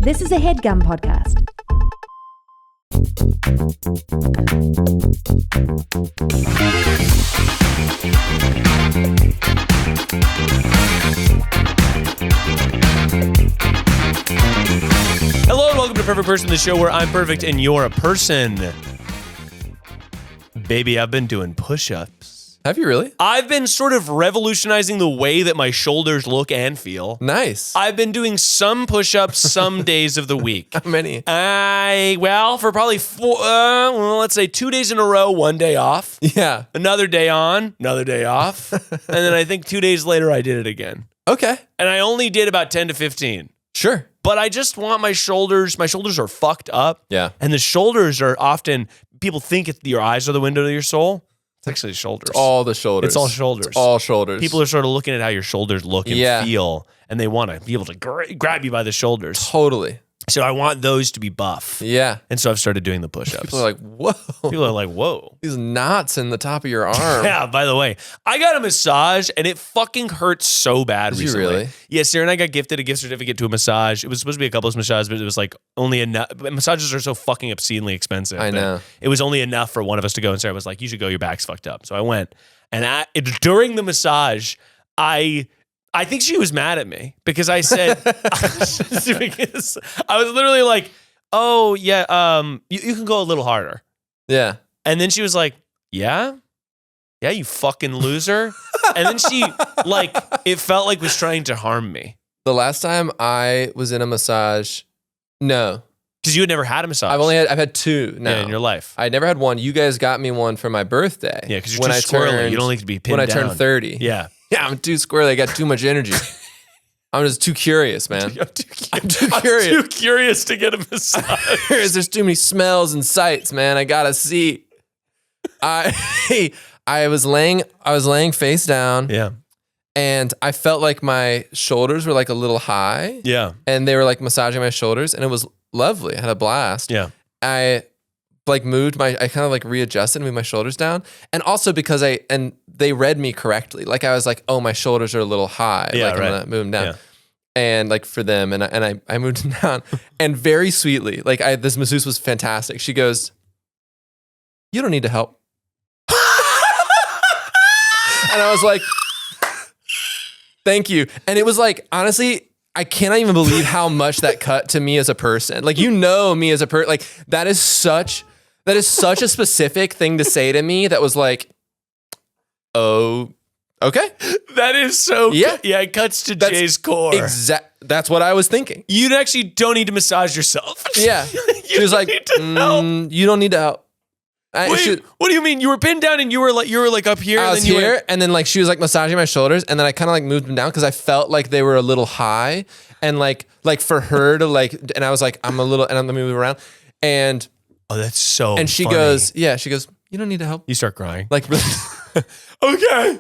This is a Headgum podcast. Hello and welcome to Perfect Person, the show where I'm perfect and you're a person. Baby, I've been doing push-ups. Have you really? I've been sort of revolutionizing the way that my shoulders look and feel. Nice. I've been doing some push-ups some days of the week. How many? For probably let's say 2 days in a row, 1 day off. Yeah. Another day on, another day off. And then I think 2 days later, I did it again. Okay. And I only did about 10 to 15. Sure. But I just want my shoulders are fucked up. Yeah. And the shoulders are often, people think your eyes are the window to your soul. It's actually shoulders. It's all the shoulders. It's all shoulders. It's all shoulders. People are sort of looking at how your shoulders look and feel, and they want to be able to grab you by the shoulders. Totally. So I want those to be buff. Yeah. And so I've started doing the push-ups. People are like, whoa. People are like, whoa. These knots in the top of your arm. Yeah, by the way, I got a massage and it fucking hurt so bad Did recently. you really? Yeah, Sarah and I got gifted a gift certificate to a massage. It was supposed to be a couple's massage, but it was like only enough. Massages are so fucking obscenely expensive. I know. It was only enough for one of us to go, and Sarah was like, you should go, your back's fucked up. So I went, and during the massage, I think she was mad at me because I said, because I was literally like, oh yeah, you can go a little harder. Yeah. And then she was like, yeah, you fucking loser. And then she it felt like was trying to harm me. The last time I was in a massage, no. Because you had never had a massage. I've had two now. Yeah, in your life. I never had one. You guys got me one for my birthday. Yeah, because you're too squirrely. You don't like to be pinned down. When I turned 30. Yeah. Yeah, I'm too squirrely. I got too much energy. I'm just too curious, man. I'm too curious to get a massage. There's too many smells and sights, man. I gotta see. I was laying face down. Yeah. And I felt like my shoulders were like a little high. Yeah. And they were like massaging my shoulders, and it was lovely. I had a blast. Yeah. I kind of like readjusted and moved my shoulders down. And also because they read me correctly. Like I was like, oh, my shoulders are a little high. Yeah, like I'm gonna move them down. Yeah. And like for them, and I moved them down. And very sweetly, this masseuse was fantastic. She goes, you don't need to help. And I was like, thank you. And it was like, honestly, I cannot even believe how much that cut to me as a person. Like, you know me as a person. Like, that is such a specific thing to say to me that was like, oh, okay. That is so Yeah. Yeah, it cuts to Jay's core. That's what I was thinking. You actually don't need to massage yourself. Yeah. She was like, you don't need to help. Wait, what do you mean? You were pinned down and you were like up here? I was here, and then like she was like massaging my shoulders, and then I kind of like moved them down because I felt like they were a little high, and like for her to like, and I was like, I'm gonna move around, and that's so. And she funny. goes, you don't need to help. You start crying. Like, really? Okay.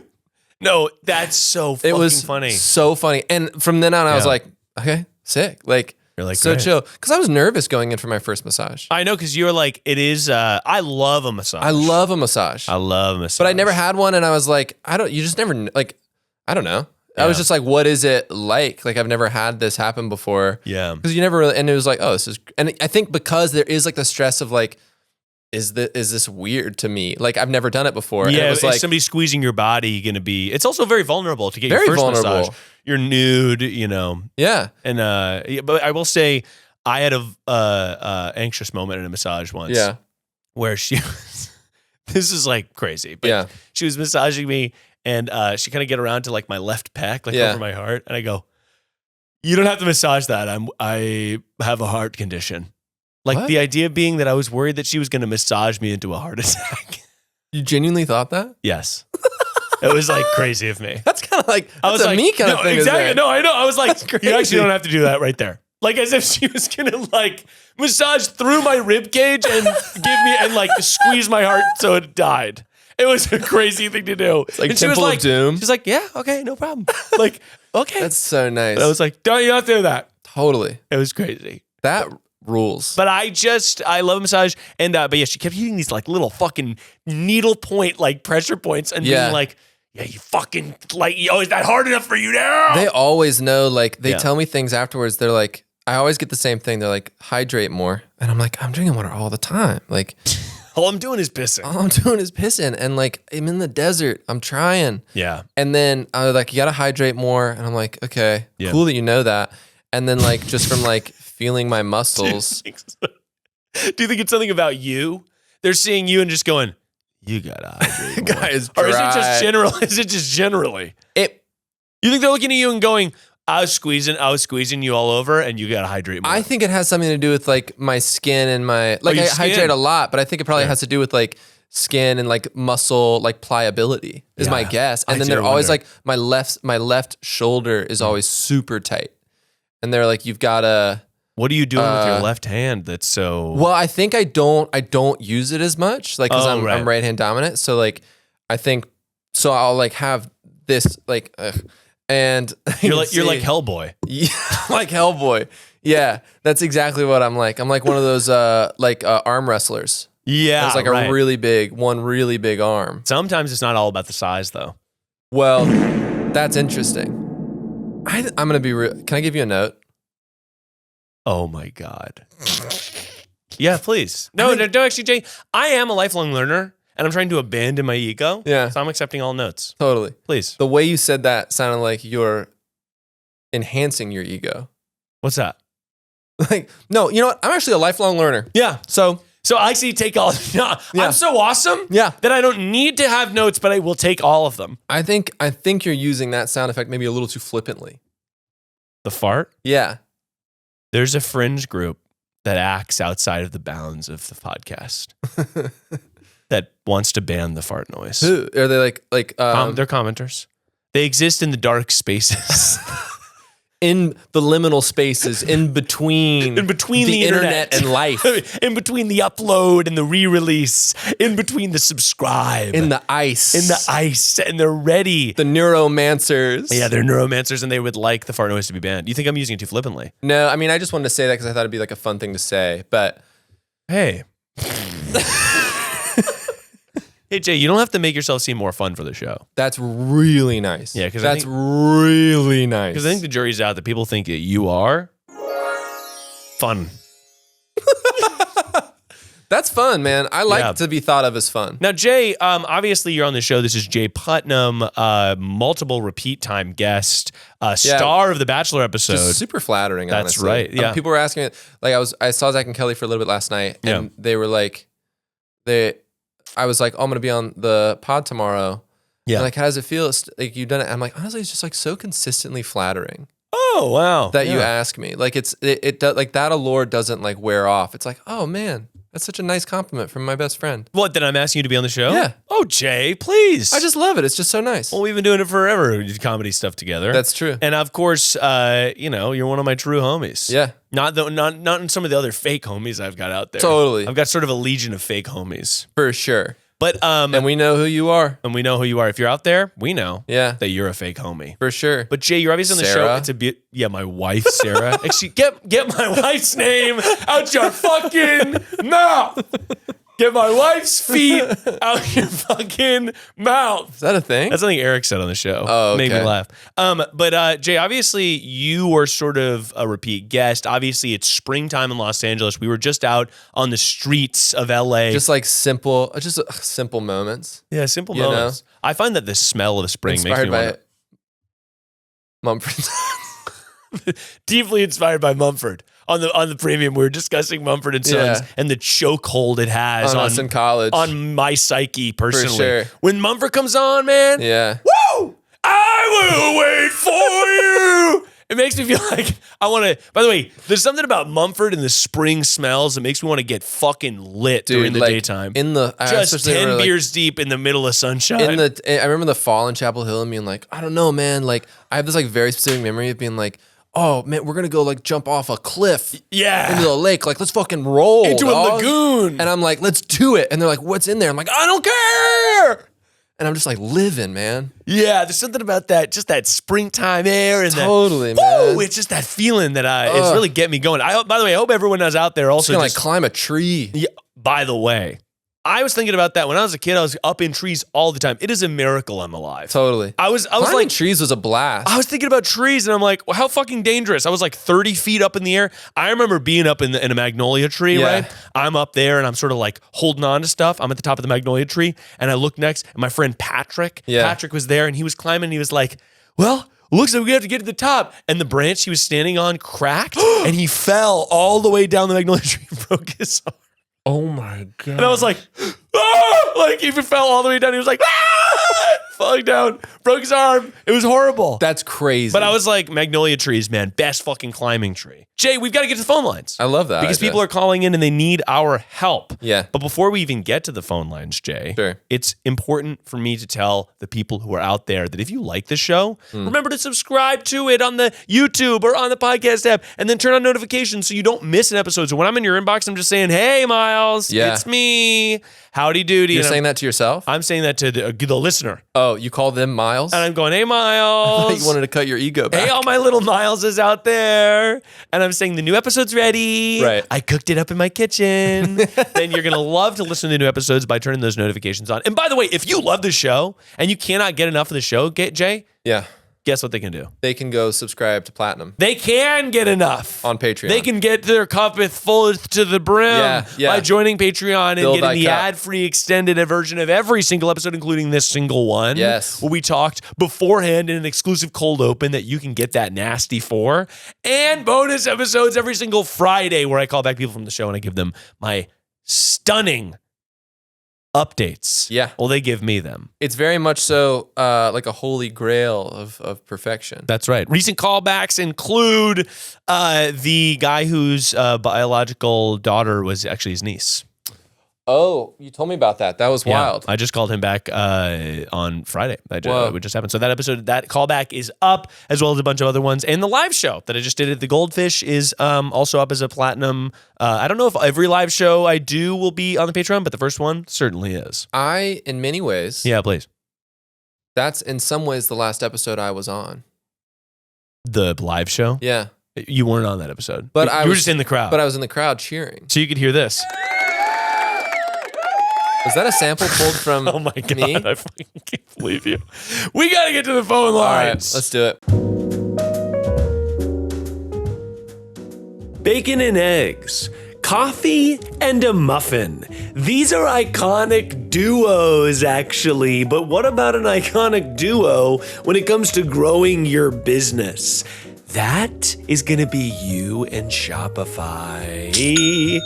No, that's so fucking it was funny. So funny, and from then on, I was like, okay, sick, like. You're like, so great. chill. Because I was nervous going in for my first massage. I know, because you're like, it is, I love a massage. I love a massage. But I never had one, and I was like, I don't know. Yeah. I was just like, what is it like? Like, I've never had this happen before. Yeah. Because you never really, and it was like, oh, this is, and I think because there is like the stress of like, is this weird to me? Like, I've never done it before. Yeah, and it was like, somebody squeezing your body going to be, it's also very vulnerable to get your Very first vulnerable. massage. You're nude, you know. Yeah. And, but I will say, I had a anxious moment in a massage once. Yeah. Where she was, this is like crazy, but Yeah. she was massaging me, and she kind of get around to like my left pec, like over my heart, and I go, you don't have to massage that. I have a heart condition. Like, What? the idea being that I was worried that she was going to massage me into a heart attack. You genuinely thought that? Yes. It was like crazy of me. That's kind of like, I was like, me kind of thing. Exactly. No, I know. I was like, crazy. you actually don't have to do that right there. Like, as if she was gonna like massage through my rib cage and give me and like squeeze my heart so it died. It was a crazy thing to do. It's like and Temple of Doom. She's like, yeah, okay, no problem. Like, okay. That's so nice. But I was like, don't you have to do that? Totally. It was crazy. That rules. But I love a massage. And, but yeah, she kept hitting these like little fucking needle point, like pressure points and being like, yeah, you fucking, like, is that hard enough for you now? They always know, like, they tell me things afterwards. They're like, I always get the same thing. They're like, hydrate more. And I'm like, I'm drinking water all the time. Like, All I'm doing is pissing. all I'm doing is pissing. And like, I'm in the desert. I'm trying. Yeah. And then I was like, you got to hydrate more. And I'm like, okay, cool that you know that. And then like, just from like feeling my muscles. Do you think it's something about you? They're seeing you and just going, you got to hydrate more. Guy is Or is it dry. just general? Is it just generally? You think they're looking at you and going, I was squeezing you all over and you got to hydrate more. I think it has something to do with like my skin and my, like your I skin. hydrate a lot, but I think it probably has to do with like skin and like muscle, like pliability is my guess. And then they're always like, my left shoulder is always super tight. And they're like, you've got to. What are you doing with your left hand that's so? Well, I think I don't use it as much, like, cause I'm right hand dominant. So like, I think, so I'll like have this like, and you're like Hellboy. Yeah, like Hellboy. Yeah, that's exactly what I'm like. I'm like one of those arm wrestlers. Yeah, it's like a really big arm. Sometimes it's not all about the size, though. Well, that's interesting. I'm gonna be real. Can I give you a note? Oh my God. Yeah, please. No, actually, Jay. I am a lifelong learner. And I'm trying to abandon my ego. Yeah. So I'm accepting all notes. Totally. Please. The way you said that sounded like you're enhancing your ego. What's that? Like, no, you know what? I'm actually a lifelong learner. Yeah. So I see take all. I'm so awesome that I don't need to have notes, but I will take all of them. I think you're using that sound effect maybe a little too flippantly. The fart? Yeah. There's a fringe group that acts outside of the bounds of the podcast. That wants to ban the fart noise. Who are they? They're commenters. They exist in the dark spaces, in the liminal spaces, in between the internet and life, in between the upload and the re-release, in between the subscribe, in the ice, and they're ready. The neuromancers. Yeah, they're neuromancers, and they would like the fart noise to be banned. You think I'm using it too flippantly? No, I mean I just wanted to say that because I thought it'd be like a fun thing to say, but hey. Hey, Jay, you don't have to make yourself seem more fun for the show. That's really nice. Yeah, because that's really nice. Because I think the jury's out that people think that you are fun. That's fun, man. I like to be thought of as fun. Now, Jay, obviously you're on the show. This is Jay Putnam, multiple repeat time guest, star of the Bachelor episode. Just super flattering, That's honestly. right, yeah. People were asking me, like I saw Zach and Kelly for a little bit last night, and they were like, I was like, oh, I'm going to be on the pod tomorrow. Yeah. And like, how does it feel? Like, you've done it. I'm like, honestly, it's just like so consistently flattering. Oh, wow. That you ask me. Like, it does, like that allure doesn't like wear off. It's like, oh man, that's such a nice compliment from my best friend. What, then I'm asking you to be on the show? Yeah. Oh, Jay, please. I just love it. It's just so nice. Well, we've been doing it forever. We did comedy stuff together. That's true. And of course, you're one of my true homies. Yeah. Not in some of the other fake homies I've got out there. Totally. I've got sort of a legion of fake homies. For sure. But and we know who you are. And we know who you are. If you're out there, we know that you're a fake homie. For sure. But Jay, you're obviously on the show. It's my wife, Sarah. Actually, get my wife's name out your fucking mouth. Get my wife's feet out your fucking mouth. Is that a thing? That's something Eric said on the show. Oh, okay. Made me laugh. But Jay, obviously you were sort of a repeat guest. Obviously it's springtime in Los Angeles. We were just out on the streets of LA. Just like simple moments. Yeah, simple moments. Know? I find that the smell of spring inspired makes me Mumford. Deeply inspired by Mumford. On the premium, we were discussing Mumford and Sons and the chokehold it has on us in college, on my psyche personally. For sure. When Mumford comes on, man, woo! I will wait for you. It makes me feel like I want to. By the way, there's something about Mumford and the spring smells that makes me want to get fucking lit during the daytime. Just 10 beers deep in the middle of sunshine. I remember the fall in Chapel Hill and being like, I don't know, man. Like I have this like very specific memory of being like, oh man, we're gonna go like jump off a cliff into the lake. Like, let's fucking roll into a lagoon. And I'm like, let's do it. And they're like, what's in there? I'm like, I don't care. And I'm just like living, man. Yeah, there's something about that, just that springtime air and totally, man. It's just that feeling that it's really getting me going. By the way, I hope everyone is out there also just gonna like climb a tree. Yeah. By the way, I was thinking about that when I was a kid. I was up in trees all the time. It is a miracle I'm alive. Totally. I was Climbing like, trees was a blast. I was thinking about trees, and I'm like, well, how fucking dangerous. I was like 30 feet up in the air. I remember being up in a magnolia tree, right? I'm up there, and I'm sort of like holding on to stuff. I'm at the top of the magnolia tree, and I look next, and my friend Patrick was there, and he was climbing, and he was like, well, looks like we have to get to the top. And the branch he was standing on cracked, and he fell all the way down the magnolia tree and broke his arm. Oh my God. And I was like, ah! Like he fell all the way down. He was like, ah! Falling down, broke his arm. It was horrible. That's crazy. But I was like, magnolia trees, man, best fucking climbing tree. Jay, we've got to get to the phone lines. I love that. Because people are calling in and they need our help. Yeah. But before we even get to the phone lines, Jay, it's important for me to tell the people who are out there that if you like the show, remember to subscribe to it on the YouTube or on the podcast app, and then turn on notifications so you don't miss an episode. So when I'm in your inbox, I'm just saying, hey, Miles, it's me. Howdy doody. You're saying that to yourself? I'm saying that to the listener. Oh, you call them Miles? And I'm going, hey, Miles. I thought you wanted to cut your ego back. Hey, all my little Mileses out there. And I'm saying the new episode's ready. Right. I cooked it up in my kitchen. Then you're going to love to listen to the new episodes by turning those notifications on. And by the way, if you love the show and you cannot get enough of the show, Jay, guess what they can do? They can go subscribe to Platinum. They can get enough. On Patreon. They can get their cup full to the brim by joining Patreon and getting the ad-free extended version of every single episode, including this single one. Yes. Where we talked beforehand in an exclusive cold open that you can get that nasty for. And bonus episodes every single Friday where I call back people from the show and I give them my stunning updates. Yeah. Well, they give me them. It's very much so like a holy grail of perfection. That's right. Recent callbacks include the guy whose biological daughter was actually his niece. Oh, you told me about that. That was wild. I just called him back on Friday. It just happened. So that episode, that callback is up, as well as a bunch of other ones. And the live show that I just did at the Goldfish is also up as a platinum. I don't know if every live show I do will be on the Patreon, but the first one certainly is. In many ways. Yeah, please. That's in some ways the last episode I was on. The live show? Yeah. You weren't on that episode. But you were just in the crowd. But I was in the crowd cheering. So you could hear this. Was that a sample pulled from Oh my God, me? I fucking can't believe you. We got to get to the phone lines. All right, let's do it. Bacon and eggs, coffee and a muffin. These are iconic duos, actually. But what about an iconic duo when it comes to growing your business? That is going to be you and Shopify.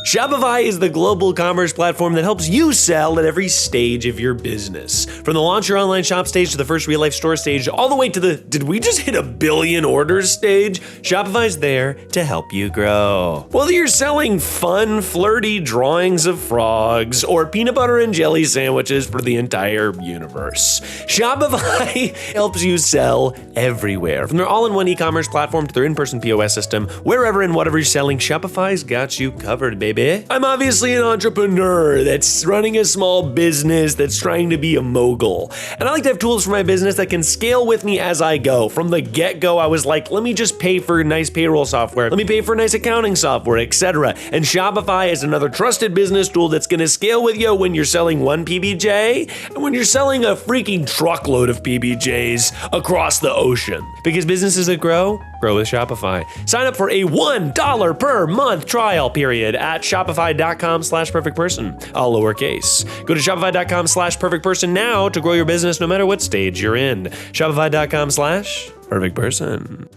Shopify is the global commerce platform that helps you sell at every stage of your business. From the launch your online shop stage to the first real life store stage, all the way to the did we just hit 1 billion orders stage? Shopify's there to help you grow. Whether you're selling fun, flirty drawings of frogs or peanut butter and jelly sandwiches for the entire universe, Shopify helps you sell everywhere. From their all-in-one e-commerce platform to their in-person POS system, wherever and whatever you're selling, Shopify's got you covered, baby. I'm obviously an entrepreneur that's running a small business that's trying to be a mogul. And I like to have tools for my business that can scale with me as I go. From the get-go, I was like, let me just pay for nice payroll software. Let me pay for nice accounting software, etc. And Shopify is another trusted business tool that's gonna scale with you when you're selling one PBJ and when you're selling a freaking truckload of PBJs across the ocean. Because businesses that grow with Shopify. Sign up for a $1 per month trial period at shopify.com/perfectperson, all lowercase. Go to shopify.com/perfectperson now to grow your business no matter what stage you're in. Shopify.com/perfectperson.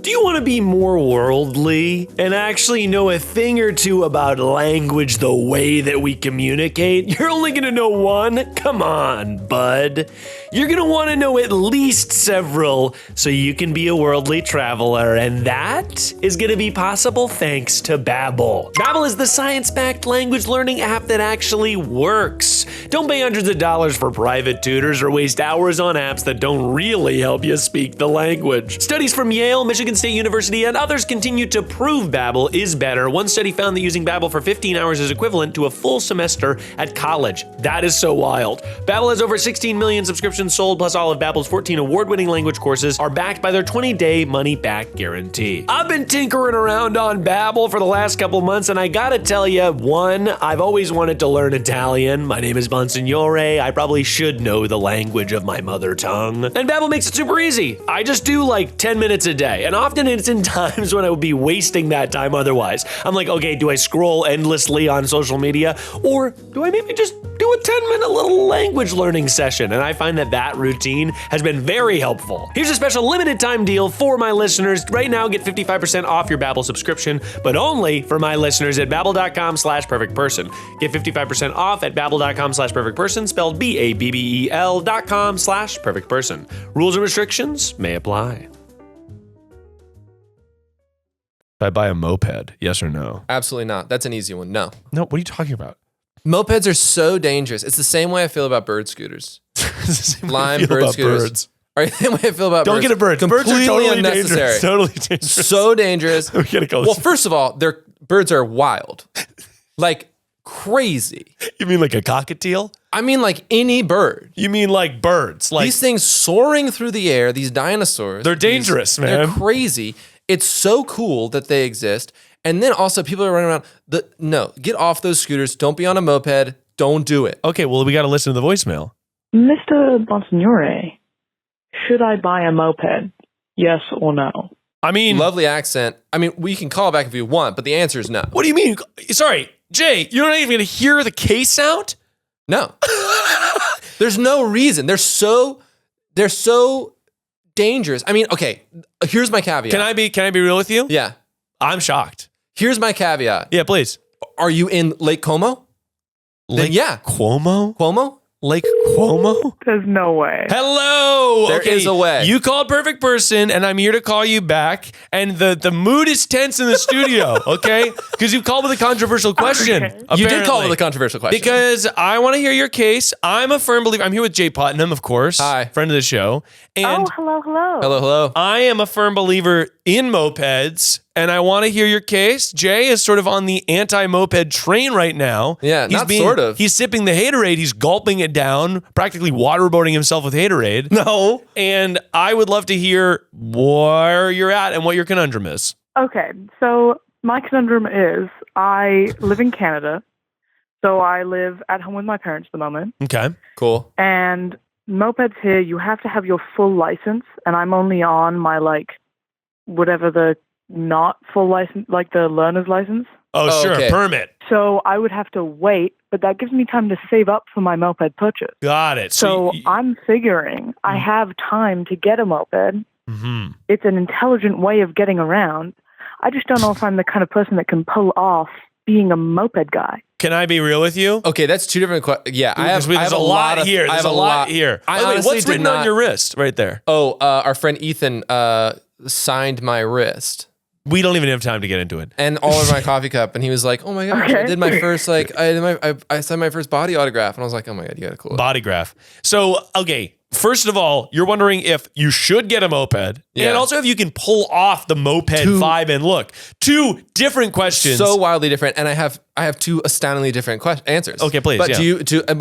Do you want to be more worldly and actually know a thing or two about language, the way that we communicate? You're only going to know one? Come on, bud. You're going to want to know at least several so you can be a worldly traveler, and that is going to be possible thanks to Babbel. Babbel is the science-backed language learning app that actually works. Don't pay hundreds of dollars for private tutors or waste hours on apps that don't really help you speak the language. Studies from Yale, Michigan State State University, and others continue to prove Babbel is better. One study found that using Babbel for 15 hours is equivalent to a full semester at college. That is so wild. Babbel has over 16 million subscriptions sold, plus all of Babbel's 14 award-winning language courses are backed by their 20-day money-back guarantee. I've been tinkering around on Babbel for the last couple months, and I gotta tell you, one, I've always wanted to learn Italian. My name is Bonsignore. I probably should know the language of my mother tongue. And Babbel makes it super easy. I just do like 10 minutes a day, and often it's in times when I would be wasting that time otherwise. I'm like, okay, do I scroll endlessly on social media, or do I maybe just do a 10-minute little language learning session? And I find that routine has been very helpful. Here's a special limited time deal for my listeners. Right now, get 55% off your Babbel subscription, but only for my listeners at babbel.com/perfectperson. Get 55% off at babbel.com/perfectperson, spelled BABBEL.com/perfectperson. Rules and restrictions may apply. If I buy a moped, yes or no? Absolutely not. That's an easy one. No. No, what are you talking about? Mopeds are so dangerous. It's the same way I feel about bird scooters. Lime bird scooters. Birds. Or the same way I feel about Don't birds. get a bird. Completely Birds are totally unnecessary. dangerous. Totally dangerous. So dangerous. We gotta go. Well, first of all, birds are wild. Like crazy. You mean like a cockatiel? I mean like any bird. You mean like birds? Like These things soaring through the air, these dinosaurs. They're dangerous, man. They're crazy. It's so cool that they exist. And then also people are running around. No, get off those scooters. Don't be on a moped. Don't do it. Okay, well, we got to listen to the voicemail. Mr. Bonsignore, should I buy a moped? Yes or no? I mean, Lovely accent. I mean, we can call back if you want, but the answer is no. what do you mean? Sorry, Jay, you're not even going to hear the case out? No. There's no reason. They're so dangerous. I mean, okay, here's my caveat. Can I be real with you? Yeah. I'm shocked. Here's my caveat. Yeah, please. Are you in Lake Como? Lake yeah. Cuomo? Cuomo? Lake Cuomo? There's no way. Hello. There is a way. You called Perfect Person, and I'm here to call you back. And the mood is tense in the studio, okay? Because you called with a controversial question. Okay. You did call apparently. with a controversial question. Because I want to hear your case. I'm a firm believer. I'm here with Jay Putnam, of course. Hi. Friend of the show. And Hello. Hello. I am a firm believer in mopeds, and I want to hear your case. Jay is sort of on the anti-moped train right now. Yeah, sort of. He's sipping the Haterade. He's gulping it down, practically waterboarding himself with Haterade. No. And I would love to hear where you're at and what your conundrum is. Okay, so my conundrum is I live in Canada, so I live at home with my parents at the moment, Okay. Cool. and mopeds here, you have to have your full license, and I'm only on my, whatever the not full license, like the learner's license. Oh, sure. okay. Permit. So I would have to wait, but that gives me time to save up for my moped purchase. Got it. So I'm figuring I have time to get a moped. Mhm. It's an intelligent way of getting around. I just don't know if I'm the kind of person that can pull off being a moped guy. Can I be real with you? Okay, that's two different questions. Yeah, I have There's a lot here. I There's have a lot here. I By the way, honestly what's did written on not- your wrist right there? Oh, our friend Ethan signed my wrist We don't even have time to get into it. and all over my coffee cup, and he was like, "Oh my gosh, I Okay. did my first I signed my first body autograph," and I was like, "Oh my god, you got a cool." Body graph. So, okay. First of all, you're wondering if you should get a moped, Yeah. and also if you can pull off the moped vibe and look. Two different questions. So wildly different, and I have two astoundingly different answers. Okay, please, But yeah. First is thing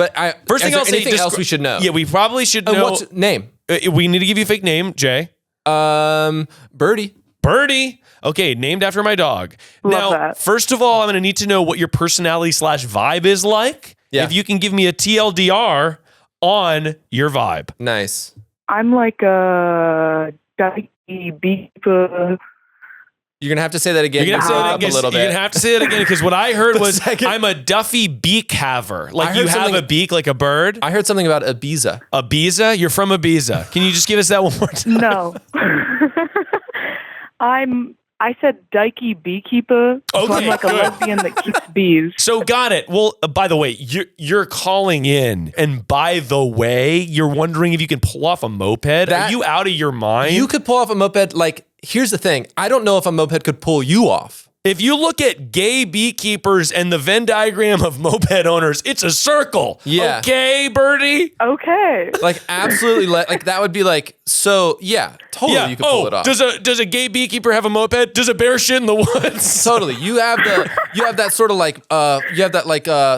there I'll say, anything else we should know? Yeah, we probably should And know. what's name? We need to give you a fake name, Jay. Birdie. Birdie. Okay, named after my dog. Love Now, that. first of all, I'm going to need to know what your personality / vibe is like. Yeah. If you can give me a TLDR on your vibe. Nice. I'm like a dykey beeper. You're gonna have to say that again. You're gonna have to say that Up again. a little You're bit. gonna have to say that again because what I heard was second- I'm a Duffy beak haver. I Like heard you have something- a beak like a bird. I heard something about Ibiza. Ibiza? You're from Ibiza. Can you just give us that one more time? No. I said dykey beekeeper. So Okay, I'm like a good. lesbian that keeps bees. So got it. Well, by the way, you're calling in, and by the way, you're wondering if you can pull off a moped. Are you out of your mind? You could pull off a moped. Like, here's the thing. I don't know if a moped could pull you off. If you look at gay beekeepers and the Venn diagram of moped owners, it's a circle. Yeah. Okay, Birdie? Okay. Like, absolutely. Like, that would be like, so, yeah, Totally, you can pull it off. Does a gay beekeeper have a moped? Does a bear shit in the woods? Totally. You have that sort of like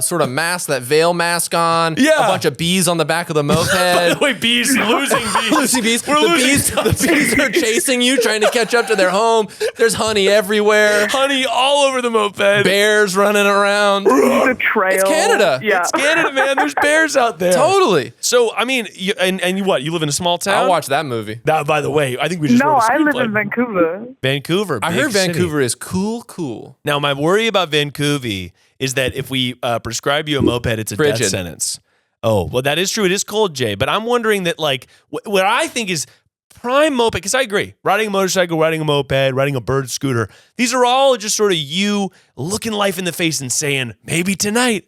sort of mask, that veil mask on. Yeah. A bunch of bees on the back of the moped. By the way, bees, losing bees. Losing bees. The bees are chasing you, trying to catch up to their home. There's honey everywhere. Honey all over the moped. Bears running around. The trail. It's Canada. Yeah. It's Canada, man. There's bears out there. Totally. So, I mean, you live in a small town? I'll watch that movie. Now, by the way, I think we just No, wrote a I live screenplay. in Vancouver. Vancouver. I heard big city. Vancouver is cool. Now, my worry about Vancouver is that if we prescribe you a moped, it's a death Frigid. sentence. Oh, well, that is true. It is cold, Jay. But I'm wondering that, like, what I think is prime moped, because I agree, riding a motorcycle, riding a moped, riding a bird scooter, these are all just sort of you looking life in the face and saying, maybe tonight.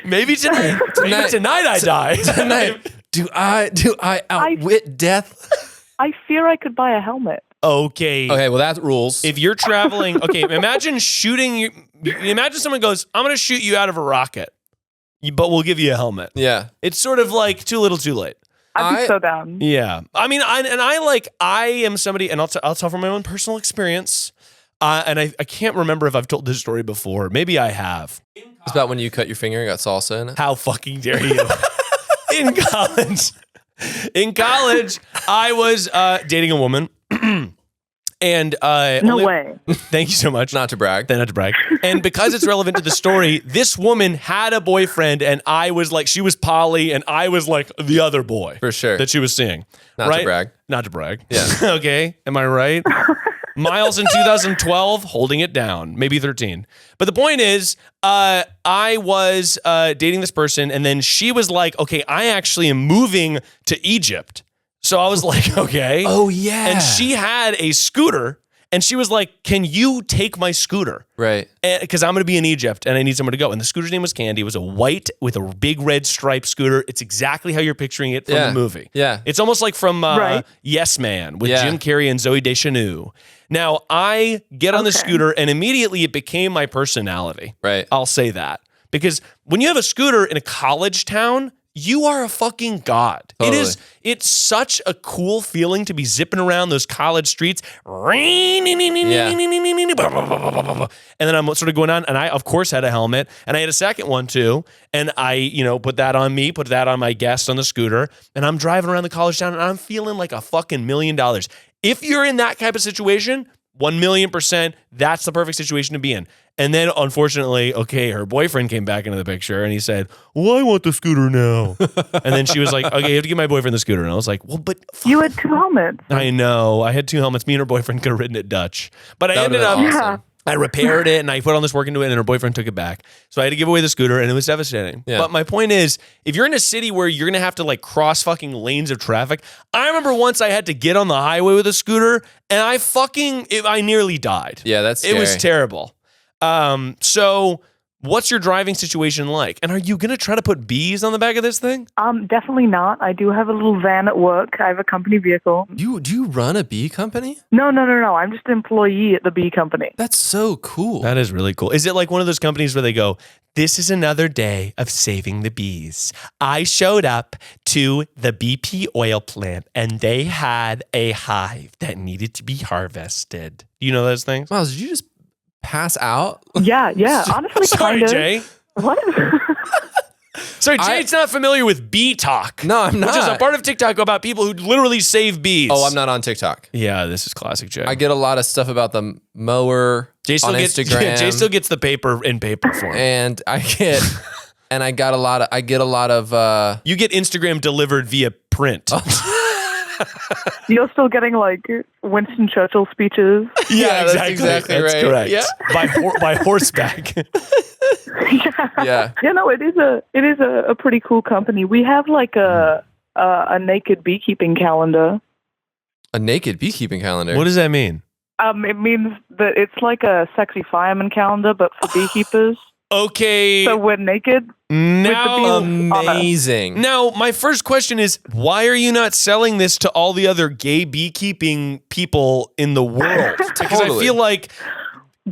Maybe tonight. Maybe tonight I die. Tonight, do I outwit death? I fear I could buy a helmet. Okay. Okay, well that rules. If you're traveling, okay, imagine shooting you. Imagine someone goes, I'm going to shoot you out of a rocket, but we'll give you a helmet. Yeah. It's sort of like too little, too late. I'd be so down. Yeah. I mean, I am somebody, and I'll tell from my own personal experience. And I can't remember if I've told this story before. Maybe I have. It's about when you cut your finger and got salsa in it. How fucking dare you? In college, I was dating a woman. And No way. Thank you so much. Not to brag. Not to brag. And because it's relevant to the story, this woman had a boyfriend, and I was like, she was Polly, and I was like the other boy. For sure. That she was seeing. Not to brag. Not to brag. Yeah. Okay. Am I right? Miles in 2012, holding it down, maybe 13. But the point is, I was dating this person, and then she was like, okay, I actually am moving to Egypt. So I was like, okay. Oh, yeah. And she had a scooter, and she was like, can you take my scooter? Right. Because I'm going to be in Egypt, and I need somewhere to go. And the scooter's name was Candy. It was a white with a big red striped scooter. It's exactly how you're picturing it from the movie. Yeah. It's almost like from Right. Yes Man with Jim Carrey and Zooey Deschanel. Now, I get on the scooter, and immediately it became my personality. Right. I'll say that. Because when you have a scooter in a college town, you are a fucking god. Totally. It's such a cool feeling to be zipping around those college streets. And then I'm sort of going on, and I, of course, had a helmet, and I had a second one too. And I, put that on me, put that on my guest on the scooter, and I'm driving around the college town, and I'm feeling like a fucking $1 million. If you're in that type of situation, 1,000,000%, that's the perfect situation to be in. And then, unfortunately, her boyfriend came back into the picture, and he said, well, I want the scooter now. And then she was like, okay, you have to give my boyfriend the scooter. And I was like, well, but fuck. You had 2 helmets. I know. I had 2 helmets. Me and her boyfriend could have ridden it Dutch. But I That ended would've up, been awesome. I repaired it, and I put all this work into it, and her boyfriend took it back. So I had to give away the scooter, and it was devastating. Yeah. But my point is, if you're in a city where you're going to have to like cross fucking lanes of traffic, I remember once I had to get on the highway with a scooter, and I nearly died. Yeah, that's scary. It was terrible. So what's your driving situation like? And are you going to try to put bees on the back of this thing? Definitely not. I do have a little van at work. I have a company vehicle. Do you run a bee company? No. I'm just an employee at the bee company. That's so cool. That is really cool. Is it like one of those companies where they go, this is another day of saving the bees. I showed up to the BP oil plant, and they had a hive that needed to be harvested. Do you know those things? Miles, did you just pass out? Yeah. Honestly, Sorry, kind of. Jay. What? Sorry, Jay's not familiar with bee talk. No, I'm not. Which is a part of TikTok about people who literally save bees. Oh, I'm not on TikTok. Yeah, this is classic Jay. I get a lot of stuff about the mower Jay still on gets, Instagram. Jay still gets the paper in paper form. And I get a lot of You get Instagram delivered via print. You're still getting like Winston Churchill speeches. Yeah, that's exactly That's right. correct. Yeah. By horseback. Yeah. Yeah, no, it is a pretty cool company. We have like a naked beekeeping calendar. A naked beekeeping calendar. What does that mean? It means that it's like a sexy fireman calendar, but for beekeepers. Okay. So we're naked. Now, Amazing. now, my first question is, why are you not selling this to all the other gay beekeeping people in the world? Because I Totally. feel like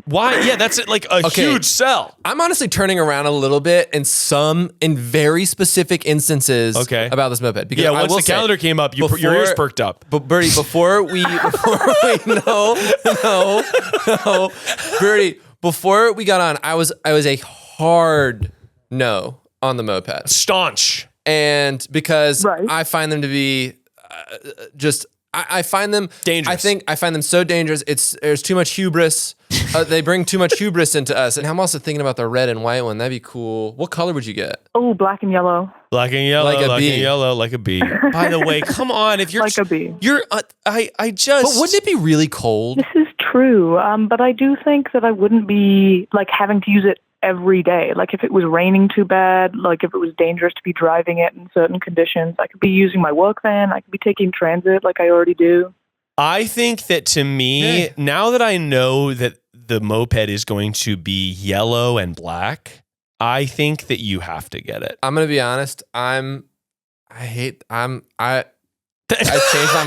Why? Yeah, that's like a huge sell. I'm honestly turning around a little bit in very specific instances about this moped. Because once the calendar came up, your ears perked up. But Birdie, Birdie, before we got on, I was a hard no on the moped. Staunch. And because I find them to be I find them dangerous. I find them so dangerous. There's too much hubris. They bring too much hubris into us. And I'm also thinking about the red and white one. That'd be cool. What color would you get? Oh, black and yellow. Black and yellow, like a black bee. and yellow, like a bee. By the way, come on. If you're like a bee. You're, I just. But wouldn't it be really cold? This is true. But I do think that I wouldn't be like having to use it every day. Like if it was raining too bad, like if it was dangerous to be driving it in certain conditions, I could be using my work van. I could be taking transit like I already do. I think that to me, now that I know that the moped is going to be yellow and black, I think that you have to get it. I'm going to be honest. I've changed my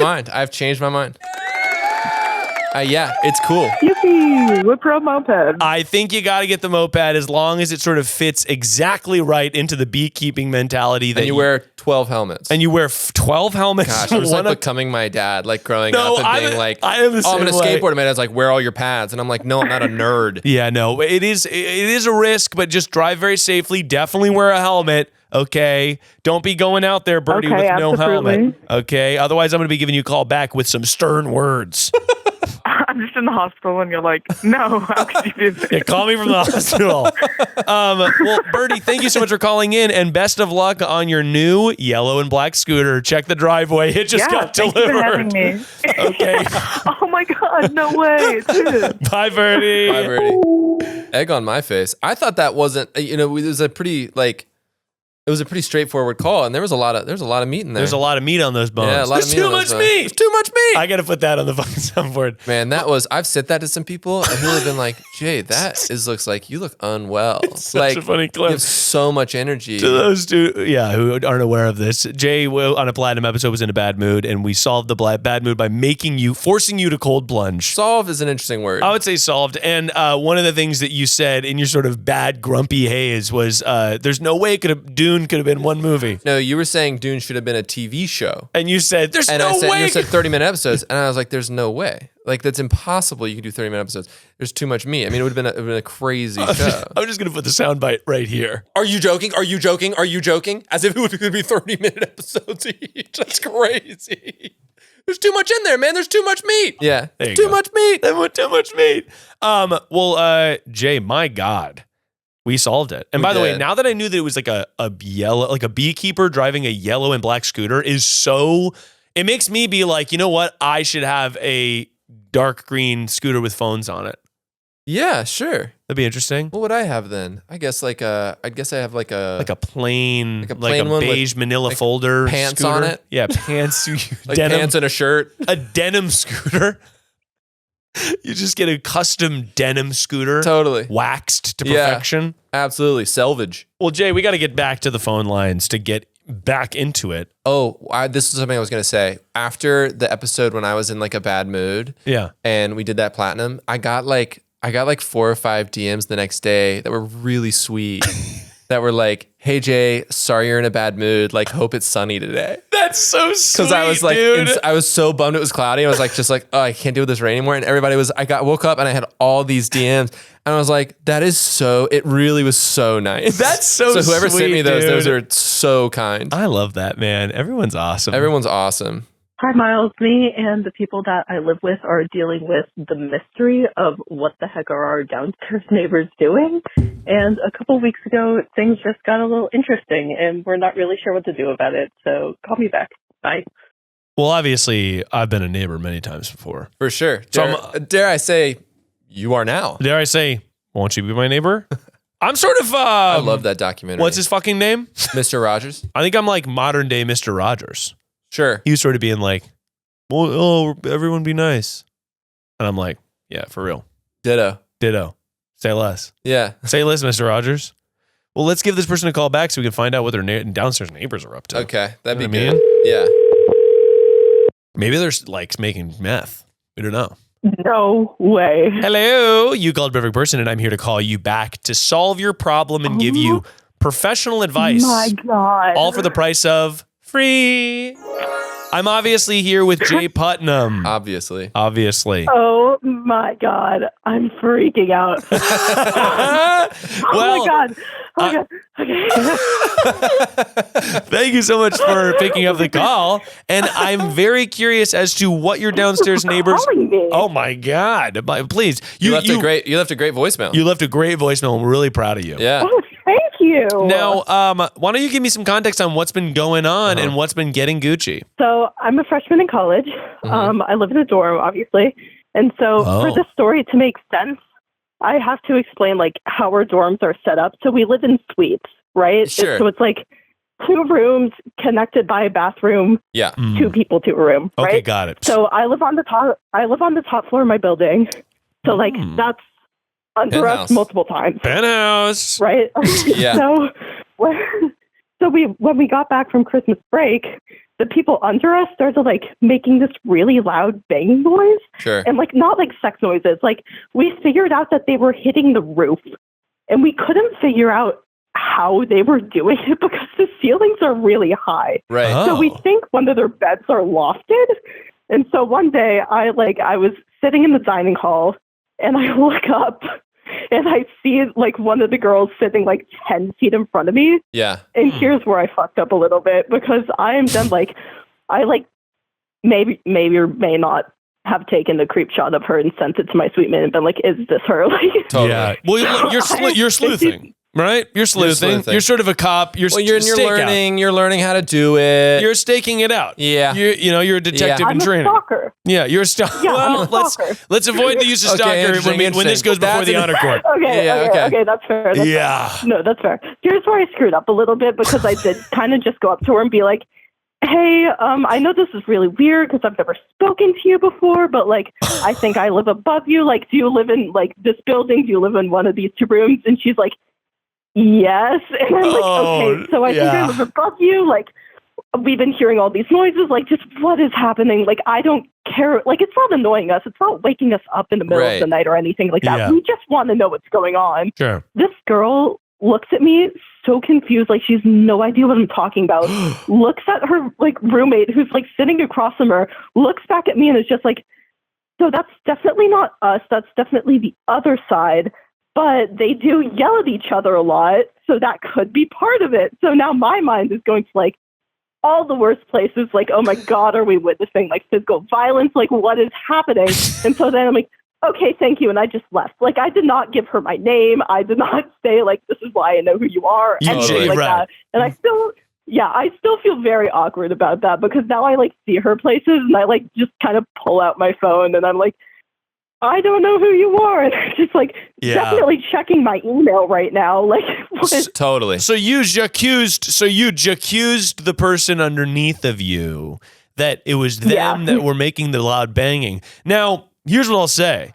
mind. I've changed my mind. Yeah, it's cool. Yippee! We're pro moped. I think you got to get the moped as long as it sort of fits exactly right into the beekeeping mentality. That you wear 12 helmets. And you wear 12 helmets. Gosh, I was like becoming my dad, like growing up and being like, I am the same I'm going to way. skateboard. My dad's like, wear all your pads. And I'm like, no, I'm not a nerd. Yeah, no, it is a risk, but just drive very safely. Definitely wear a helmet. Okay. Don't be going out there, Birdie, with no helmet. Okay. Otherwise, I'm going to be giving you a call back with some stern words. I'm just in the hospital and you're like, no, how could you do this? Yeah, call me from the hospital. Well, Birdie, thank you so much for calling in and best of luck on your new yellow and black scooter. Check the driveway. It just got delivered. You for having me. Okay. Oh my God, no way. It's good. Bye, Birdie. Bye, Birdie. Egg on my face. I thought that wasn't, it was a pretty straightforward call, and there's a lot of meat in there. There's a lot of meat on those bones. Yeah, There's too much meat. There's too much meat. I got to put that on the fucking soundboard. Man, I've said that to some people, and people have been like, Jay, looks like you look unwell. It's such a funny clip. You have so much energy. To those two, who aren't aware of this, Jay on a Platinum episode was in a bad mood, and we solved the bad mood by forcing you to cold plunge. Solve is an interesting word. I would say solved. And one of the things that you said in your sort of bad, grumpy haze was, there's no way Dune could have been one movie. No, you were saying Dune should have been a TV show. And you said, there's no way. You said 30-minute episodes. And I was like, there's no way. Like, that's impossible. You can do 30-minute episodes. There's too much meat. I mean, it would have been a crazy show. I'm just going to put the soundbite right here. Are you joking? Are you joking? Are you joking? As if it would be 30-minute episodes each. That's crazy. There's too much in there, man. There's too much meat. Yeah. There's too much meat. Too much meat. Jay, my God. We solved it. And by the way, now that I knew that it was like a yellow, like a beekeeper driving a yellow and black scooter it makes me be like, you know what? I should have a dark green scooter with phones on it. Yeah, sure. That'd be interesting. What would I have then? I guess I have like a plain one beige manila folder pants scooter. on it. Yeah, pants. Like denim, pants and a shirt. A denim scooter. You just get a custom denim scooter. Totally. Waxed to perfection. Yeah, absolutely. Selvage. Well, Jay, we got to get back to the phone lines to get back into it. Oh, this is something I was going to say. After the episode when I was in like a bad mood. Yeah. And we did that platinum, I got like 4 or 5 DMs the next day that were really sweet. That were like, hey Jay, sorry you're in a bad mood. Like, hope it's sunny today. That's so sweet. Because I was like, dude. I was so bummed it was cloudy. I was like, oh, I can't deal with this rain anymore. And everybody woke up and I had all these DMs. And I was like, it really was so nice. That's so sweet. So whoever sent me those are so kind. I love that, man. Everyone's awesome. Everyone's awesome. Hi, Miles. Me and the people that I live with are dealing with the mystery of what the heck are our downstairs neighbors doing. And a couple weeks ago, things just got a little interesting, and we're not really sure what to do about it. So call me back. Bye. Well, obviously, I've been a neighbor many times before. For sure. Dare I say, you are now. Dare I say, won't you be my neighbor? I'm sort of... I love that documentary. What's his fucking name? Mr. Rogers? I think I'm like modern day Mr. Rogers. Sure. He was sort of being like, well, everyone be nice. And I'm like, yeah, for real. Ditto. Say less. Yeah. Say less, Mr. Rogers. Well, let's give this person a call back so we can find out what their downstairs neighbors are up to. Okay. That'd be good. Yeah. Maybe they're like making meth. We don't know. No way. Hello, you called perfect person, and I'm here to call you back to solve your problem and give you professional advice. My God. All for the price of free. I'm obviously here with Jay Putnam. Obviously. Oh my God. I'm freaking out. Well, oh my God. Oh my God. Okay. Thank you so much for picking up the call. And I'm very curious as to what your downstairs neighbors. Calling me. Oh my God. Please. You left a great voicemail. You left a great voicemail. We're really proud of you. Yeah. Oh, thank you. Now, why don't you give me some context on what's been going on and what's been getting Gucci? So I'm a freshman in college. I live in a dorm, obviously. And so for this story to make sense, I have to explain like how our dorms are set up. So we live in suites, right? Sure. So it's like 2 rooms connected by a bathroom. Yeah. 2 people to a room, right? Okay, got it. So I live on the top floor of my building. So like that's under Penthouse. us multiple times. Penthouse. Right? Yeah. So when we got back from Christmas break, the people under us started like making this really loud banging noise. Sure. And like not like sex noises. Like we figured out that they were hitting the roof, and we couldn't figure out how they were doing it because the ceilings are really high. Right. Oh. So we think one of their beds are lofted. And so one day I was sitting in the dining hall and I look up and I see like one of the girls sitting like 10 feet in front of me. Yeah. And here's where I fucked up a little bit because I am then like, I like maybe or may not have taken the creep shot of her and sent it to my suite mate and been like, is this her? Like, Totally. Yeah. Well, you're sleuthing, right? You're sleuthing. You're sort of a cop. You're learning how to do it. You're staking it out. Yeah. You're a detective I'm in a training. stalker. Yeah, you're a stalker. Yeah, well, I'm a stalker. let's avoid the use of Okay, stalker when this interesting. goes before the honor court. Okay, that's fair. That's Yeah. fair. No, that's fair. Here's where I screwed up a little bit because I did kind of just go up to her and be like, hey, I know this is really weird because I've never spoken to you before, but like, I think I live above you. Like, do you live in like this building? Do you live in one of these 2 rooms? And she's like, yes. And I'm like, okay, so I think I live above you. Like, we've been hearing all these noises. Like, just what is happening? Like, I don't care. Like, it's not annoying us. It's not waking us up in the middle of the night or anything like that. Yeah. We just want to know what's going on. Sure. This girl looks at me so confused, like she's no idea what I'm talking about. Looks at her like roommate who's like sitting across from her, looks back at me and is just like, so that's definitely not us. That's definitely the other side. But they do yell at each other a lot, so that could be part of it. So now my mind is going to like all the worst places, like, oh my God, are we witnessing like physical violence? Like, what is happening? And so then I'm like, okay, thank you. And I just left. Like, I did not give her my name. I did not say, like, this is why I know who you are. Anything like that. And I still feel very awkward about that because now I, like, see her places and I, like, just kind of pull out my phone and I'm like, I don't know who you are. And I'm just, like, definitely checking my email right now. Like, what? Totally. So you accused the person underneath of you that it was them that were making the loud banging. Now, here's what I'll say.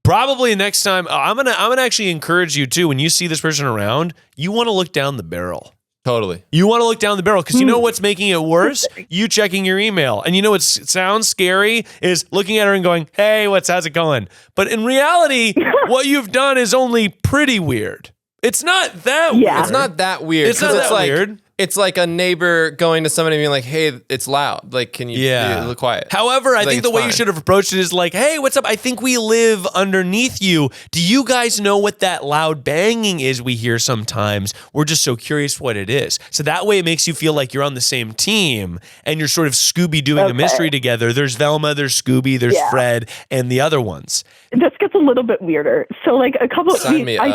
Probably next time, I'm gonna actually encourage you too. When you see this person around, you want to look down the barrel. Totally. You want to look down the barrel because you know what's making it worse? You checking your email, and you know what sounds scary is looking at her and going, "Hey, how's it going?" But in reality, what you've done is only pretty weird. It's not that weird. It's not that weird. It's not that weird. It's like a neighbor going to somebody and being like, hey, it's loud. Like, can you be look quiet? However, I think the way you should have approached it is like, hey, what's up? I think we live underneath you. Do you guys know what that loud banging is we hear sometimes? We're just so curious what it is. So that way it makes you feel like you're on the same team and you're sort of Scooby-Dooing a mystery together. There's Velma, there's Scooby, there's Fred, and the other ones. This gets a little bit weirder. So like I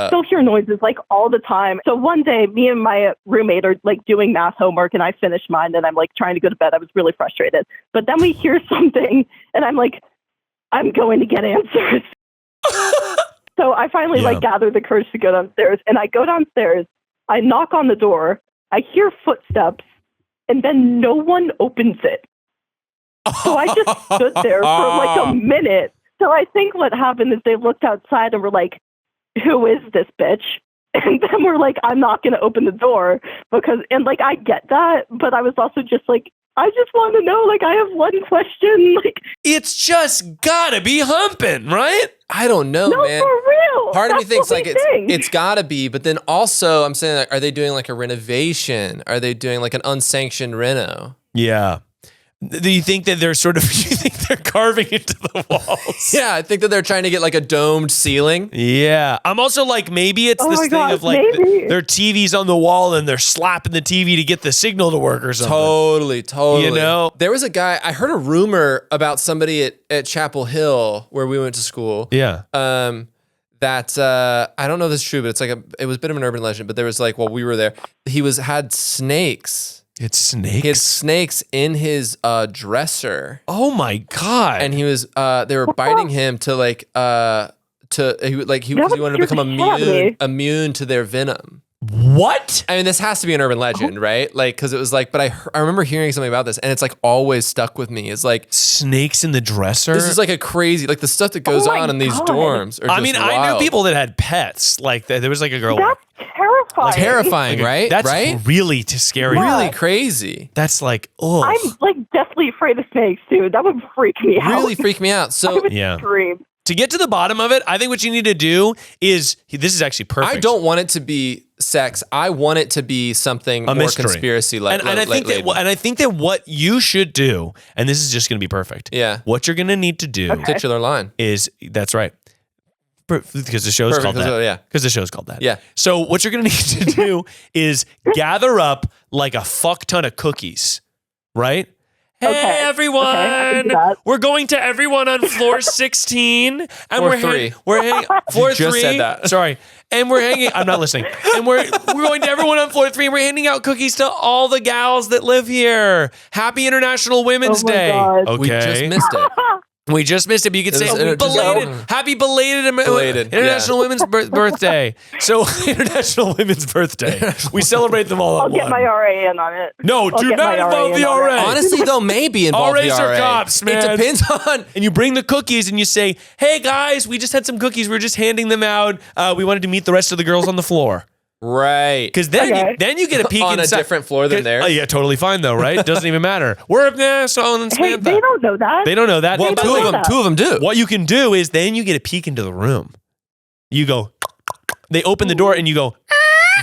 still hear noises like all the time. So one day me and my roommate are like doing math homework and I finished mine and I'm like trying to go to bed. I was really frustrated. But then we hear something and I'm like, I'm going to get answers. So I finally like gather the courage to go downstairs and I go downstairs. I knock on the door. I hear footsteps and then no one opens it. So I just stood there for like a minute. So I think what happened is they looked outside and were like, who is this bitch? And then we're like, I'm not going to open the door because, and like, I get that, but I was also just like, I just want to know, like, I have one question. Like, It's just gotta be humping, right? I don't know, no, man. for real. Part of me That's thinks the like only thing. it's gotta be, but then also I'm saying, like, are they doing like a renovation? Are they doing like an unsanctioned reno? Yeah. Do you think that they're sort of, you think they're carving into the walls? Yeah, I think that they're trying to get like a domed ceiling. Yeah. I'm also like, maybe it's Oh this my thing gosh, of like, maybe. their TV's on the wall and they're slapping the TV to get the signal to work or something. Totally. You know? There was a guy, I heard a rumor about somebody at Chapel Hill where we went to school. Yeah. That I don't know if this is true, but it's like it was a bit of an urban legend, but there was like, while we were there, he had snakes. It's snakes. He had snakes in his dresser. Oh my God. And he was they were biting him to like he wanted to become immune to their venom. What? I mean, this has to be an urban legend, right? Like, because it was like, but I remember hearing something about this, and it's like always stuck with me. It's like Snakes in the dresser? this is like a crazy, like the stuff that goes my on in these God. dorms. Are I just mean, I wild. knew people that had pets. Like, there was like a girl. That's terrifying. Terrifying, right? That's right? really scary. Yeah. Really crazy. That's like, oh. I'm like deathly afraid of snakes, dude. That would freak me out. Really freaked me out. I So would Yeah. scream. To get to the bottom of it, I think what you need to do is, this is actually perfect. I don't want it to be sex. I want it to be something more mystery. conspiracy like. And I think that what you should do, and this is just going to be perfect. Yeah. What you're going to need to do titular line. is, that's right. Because the show's Perfect, called that. yeah. Because the show's called that. Yeah. So what you're going to need to do is gather up like a fuck ton of cookies, right? Hey Okay. everyone! Okay, I can do that. We're going to everyone on floor 16, and Floor we're three. we're hanging floor You just 3. said that. Sorry, and we're hanging. I'm not listening. And we're going to everyone on floor 3, and we're handing out cookies to all the gals that live here. Happy International Women's Oh my Day. God. Okay, We just missed it. We just missed it, but you could say It was- happy belated Belated, International Women's Birthday. So International Women's Birthday. We celebrate them all I'll at get once. my RA in on it. No, I'll do get not my involve RA in the on it. RA. Honestly, though, maybe involve the RAs are RA. cops, man. It depends on. And you bring the cookies and you say, hey guys, we just had some cookies. We're just handing them out. We wanted to meet the rest of the girls on the floor. Right. Because then, Okay. then you get a peek On a inside. different floor than theirs. Oh, yeah, totally fine though, right? Doesn't even matter. We're up there, so and Hey, Samantha. they don't know that. They don't know that. Well, By the two way, of them do. what you can do is then you get a peek into the room. You go, they open the door and you go,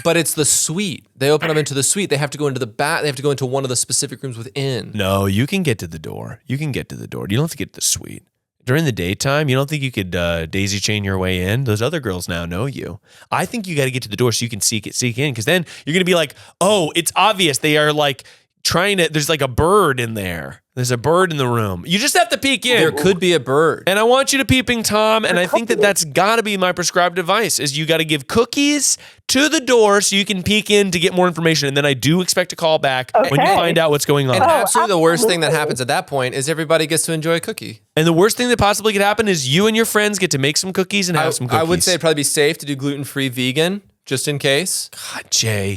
But it's the suite. They open up into the suite. They have to go into the back. They have to go into one of the specific rooms within. no, you can get to the door. You can get to the door. You don't have to get to the suite. During the daytime, you don't think you could daisy chain your way in? Those other girls now know you. I think you got to get to the door so you can seek in, because then you're going to be like, oh, it's obvious. They are like trying to, there's like a bird in there. There's a bird in the room. You just have to peek in. There could be a bird. And I want you to peeping Tom, and I think that that's got to be my prescribed advice, is you got to give cookies to the door so you can peek in to get more information. And then I do expect a call back when you Okay. find out what's going on. And absolutely the worst thing that absolutely. happens at that point is everybody gets to enjoy a cookie. And the worst thing that possibly could happen is you and your friends get to make some cookies and have some cookies. I would say it'd probably be safe to do gluten-free vegan, just in case. God, Jay.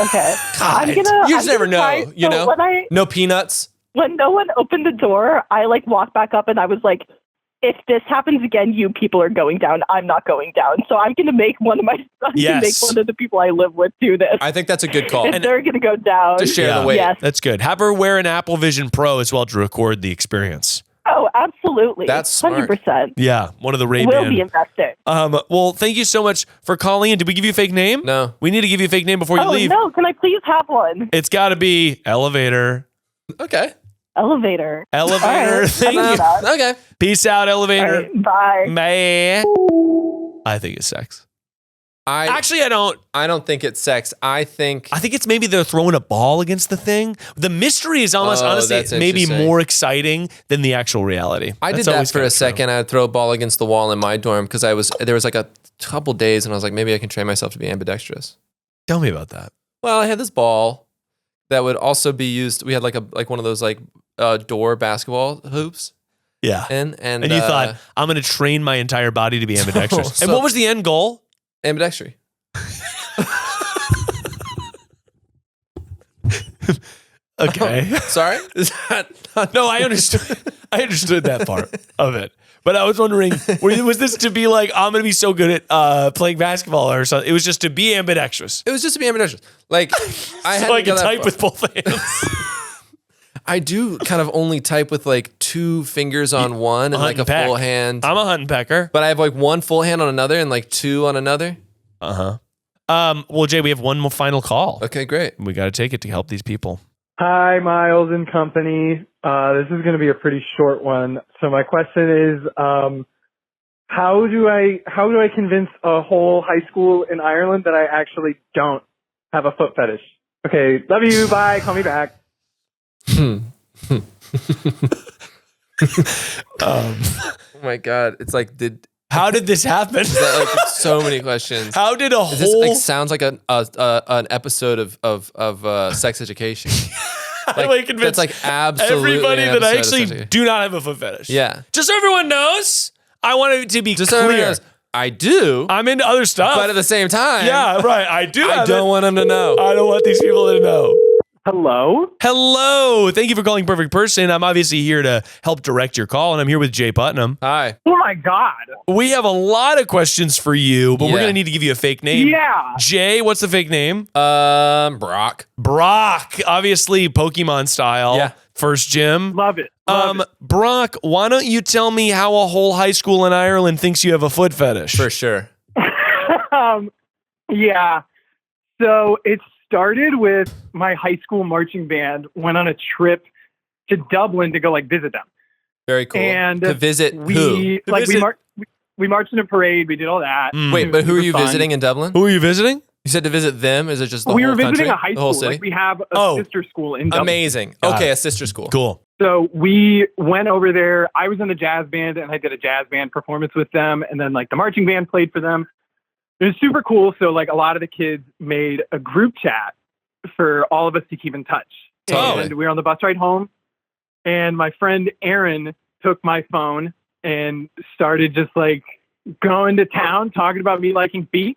Okay. God. You just never know, you know? No peanuts. When no one opened the door, I like walked back up and I was like, if this happens again, you people are going down. I'm not going down. So I'm going to make one of Yes. make one of the people I live with do this. I think that's a good call. If they're going to go down. To share Yeah. the weight. Yes. That's good. Have her wear an Apple Vision Pro as well to record the experience. Oh, absolutely. That's smart. 100%. Yeah, one of the We'll be Ray-Ban. investing. Well, thank you so much for calling in. Did we give you a fake name? No. We need to give you a fake name before you Oh, leave. no. Can I please have one? It's got to be Elevator. Okay. Elevator. Elevator. All right. Thank I you. love that. Okay. Peace out, All Elevator. right. Bye. Bye. I think it's sex. Actually, I don't. I don't think it's sex. I think It's maybe they're throwing a ball against the thing. The mystery is almost, Oh, honestly, that's maybe interesting. more exciting than the actual reality. I did That's that always for kinda a second. I'd throw a ball against the wall in my dorm because there was like a couple days and I was like, maybe I can train myself to be ambidextrous. true. Tell me about that. Well, I had this ball that would also be used. We had like one of those like door basketball hoops Yeah. and And you thought, I'm going to train my entire body to be ambidextrous. So- And what was the end goal? ambidextry. Okay. Sorry, is that not- No, I understood. I understood that part of it. But I was wondering, was this to be like, I'm going to be so good at playing basketball or something? It was just to be ambidextrous. It was just to be ambidextrous. Like I had So I to go could that type far. with both hands. I do kind of only type with like 2 fingers on one and like a full hand. I'm a hunt and pecker. But I have like 1 full hand on another and like 2 on another. Well, Jay, we have one more final call. Okay, great. We got to take it to help these people. Hi, Miles and company. This is going to be a pretty short one. So my question is, how do I convince a whole high school in Ireland that I actually don't have a foot fetish? Okay, love you. Bye. Call me back. Oh my God. It's like, how did this happen? Is that like so many questions? How did a whole? This like sounds like an episode of Sex Education. Like, that's like absolutely everybody that I actually do not have a foot fetish. Yeah. Just so everyone knows, I want it to be clear. I do. I'm into other stuff, but at the same time, yeah, right. I do. I don't want them to know. I don't want these people to know. Hello? Hello. Thank you for calling Perfect Person. I'm obviously here to help direct your call, and I'm here with Jay Putnam. Hi. Oh my God. We have a lot of questions for you, but we're going to need to give you a fake name. Yeah. Jay, what's the fake name? Brock. Brock. Obviously, Pokemon style. Yeah. First gym. Love it. Brock, why don't you tell me how a whole high school in Ireland thinks you have a foot fetish? For sure. Yeah. So it started with my high school marching band went on a trip to Dublin to go like visit them. Very cool. And to visit who? We marched in a parade. We did all that. Wait, but who are you visiting in Dublin? Who are you visiting? You said to visit them? Is it just the whole country? We were visiting country? a high school. The whole city? Like we have a sister school in Dublin. Amazing. Okay, a sister school. Cool. So we went over there. I was in the jazz band and I did a jazz band performance with them. And then like the marching band played for them. It was super cool. So like a lot of the kids made a group chat for all of us to keep in touch. Totally. And we were on the bus ride home. And my friend Aaron took my phone and started just like going to town talking about me liking feet.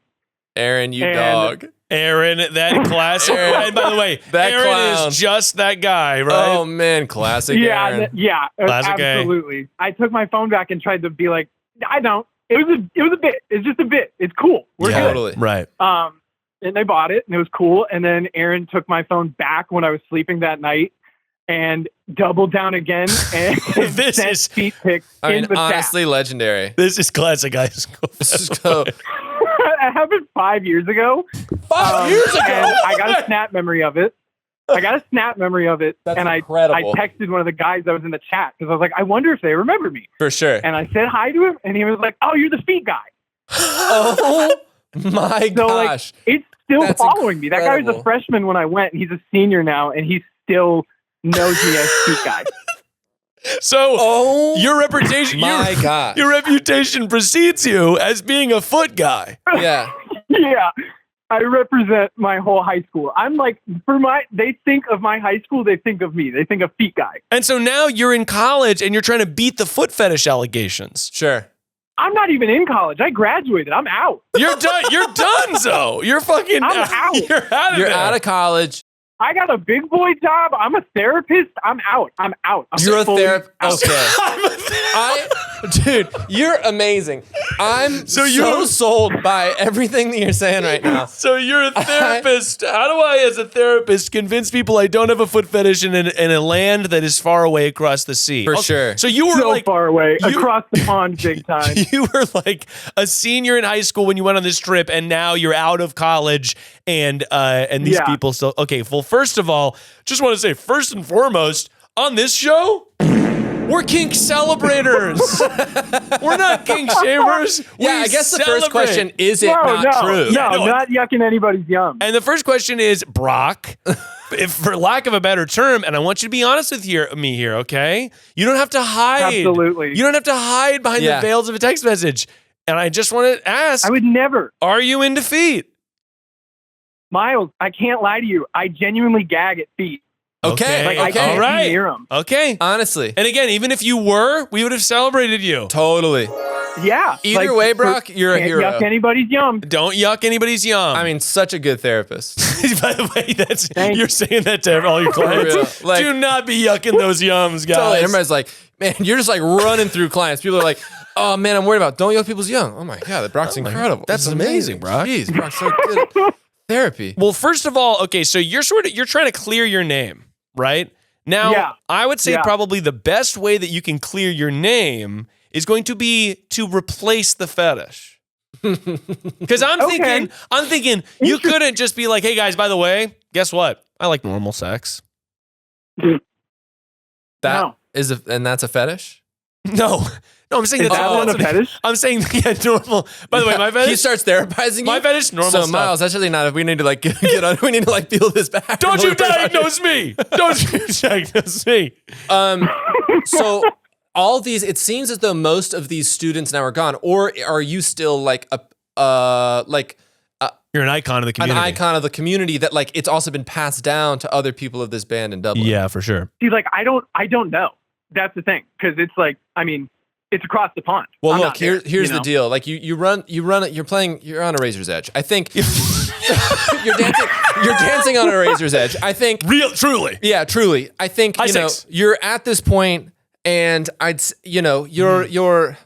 Aaron, you dog. Aaron, that classic. And by the way, that Aaron clown. is just that guy, right? Oh man, classic Aaron. Classic absolutely. I took my phone back and tried to be like, I don't. It was a bit. It's just a bit. It's cool. We're good. Totally. Right. And they bought it and it was cool. And then Aaron took my phone back when I was sleeping that night and doubled down again and This sent is- feet pics I mean, in the honestly, legendary. This is classic high school. This is so. It happened 5 years ago. 5 years ago. And I got a snap memory of it. That's and incredible. I texted one of the guys that was in the chat because I was like, I wonder if they remember me. For sure. And I said hi to him, and he was like, "Oh, you're the feet guy." Oh my So gosh. like, it's still That's following me. That guy was incredible. a freshman when I went. And he's a senior now, and he still knows me as feet guy. So your reputation, my God. your reputation precedes you as being a foot guy. Yeah. Yeah. I represent my whole high school. I'm like, they think of my high school, they think of me. They think of feet guy. And so now you're in college and you're trying to beat the foot fetish allegations. Sure. I'm not even in college. I graduated. I'm out. You're done. You're done, Zo. You're fucking I'm out. You're out of You're there. out of college. I got a big boy job. I'm a therapist. I'm out. I'm You're a fully therapist. out. Okay. Dude, you're amazing. I'm so sold by everything that you're saying right now. So you're a therapist. How do I, as a therapist, convince people I don't have a foot fetish in a land that is far away across the sea? For sure. So you were So like far away, across the pond, big time. You were like a senior in high school when you went on this trip, and now you're out of college, and these people still. Okay, well, first of all, just want to say, first and foremost, on this show, we're kink celebrators. We're not kink shamers. Yeah, I guess the first question, is it No, not true? No, not yucking anybody's yum. And the first question is, Brock, if, for lack of a better term, and I want you to be honest with me here, okay? You don't have to hide. Absolutely. You don't have to hide behind the veils of a text message. And I just want to ask, I would never. Are you into feet? Miles, I can't lie to you. I genuinely gag at feet. Okay. Like, I can't all right. be near them. Okay. Honestly. And again, even if you were, we would have celebrated you. Totally. Yeah. Either way, Brock, you're a hero. Yuck anybody's yum. Don't yuck anybody's yum. I mean, such a good therapist. By the way, Thanks. you're saying that to all your clients. Like, do not be yucking those yums, guys. Totally. Everybody's like, man, you're just like running through clients. People are like, oh man, I'm worried about don't yuck people's young. Oh my God, that Brock's incredible. That's amazing, Brock. Jeez, Brock's so good at therapy. Well, first of all, okay, so you're trying to clear your name, right? Now, I would say Yeah. probably the best way that you can clear your name is going to be to replace the fetish. Because I'm thinking you couldn't just be like, hey guys, by the way, guess what? I like normal sex. And that's a fetish? No, I'm saying Is that one a fetish? I'm saying normal. By the way, my fetish. He starts therapizing you. My fetish, normal So stuff. Miles, that's really not. We need to like get on. We need to like peel this back. Don't you diagnose me. Don't you diagnose me. So all these, it seems as though most of these students now are gone, or are you still like You're an icon of the community. an icon of the community that like it's also been passed down to other people of this band in Dublin? Yeah, for sure. See, like, I don't know. That's the thing. Because it's like, I mean, it's across the pond. Well, I'm look, not there, here's you the know? deal. Like you're on a razor's edge. I think you're dancing on a razor's edge. I think Truly. Yeah, truly. I think you're at this point, and you're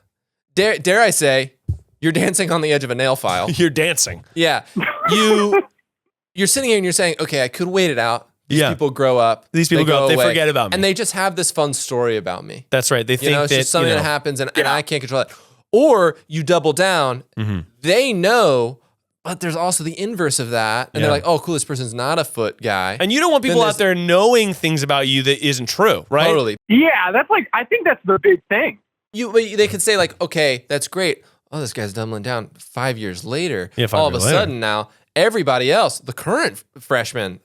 dare I say, you're dancing on the edge of a nail file. You're dancing. Yeah, you're sitting here and you're saying, okay, I could wait it out. These people grow up. These people grow up. They forget about me, and they just have this fun story about me. That's right. They think it's that just something that happens, and I can't control it. Or you double down. Mm-hmm. They know. But there's also the inverse of that. And they're like, oh, cool, this person's not a foot guy. And you don't want people out there knowing things about you that isn't true, right? Totally. Yeah, that's like, I think that's the big thing. They could say like, okay, that's great. Oh, this guy's doubling down 5 years later. Yeah, all of a sudden now, everybody else, the current freshmen,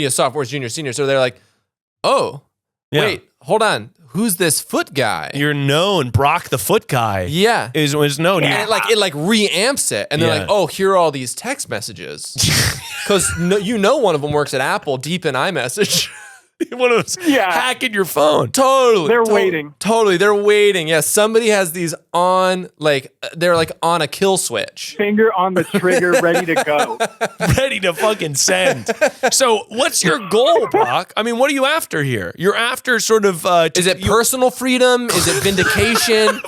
sophomores, juniors, seniors, so they're like, oh, wait, hold on. Who's this foot guy? You're known. Brock the foot guy. Yeah. Is known. And it reamps it. And they're like, oh, here are all these text messages. Because one of them works at Apple deep in iMessage. One of those hacking your phone. Totally. They're waiting. Totally. They're waiting. Yeah. Somebody has these on, they're like on a kill switch. Finger on the trigger, ready to go. Ready to fucking send. So what's your goal, Brock? I mean, what are you after here? You're after sort of... is it personal freedom? Is it vindication?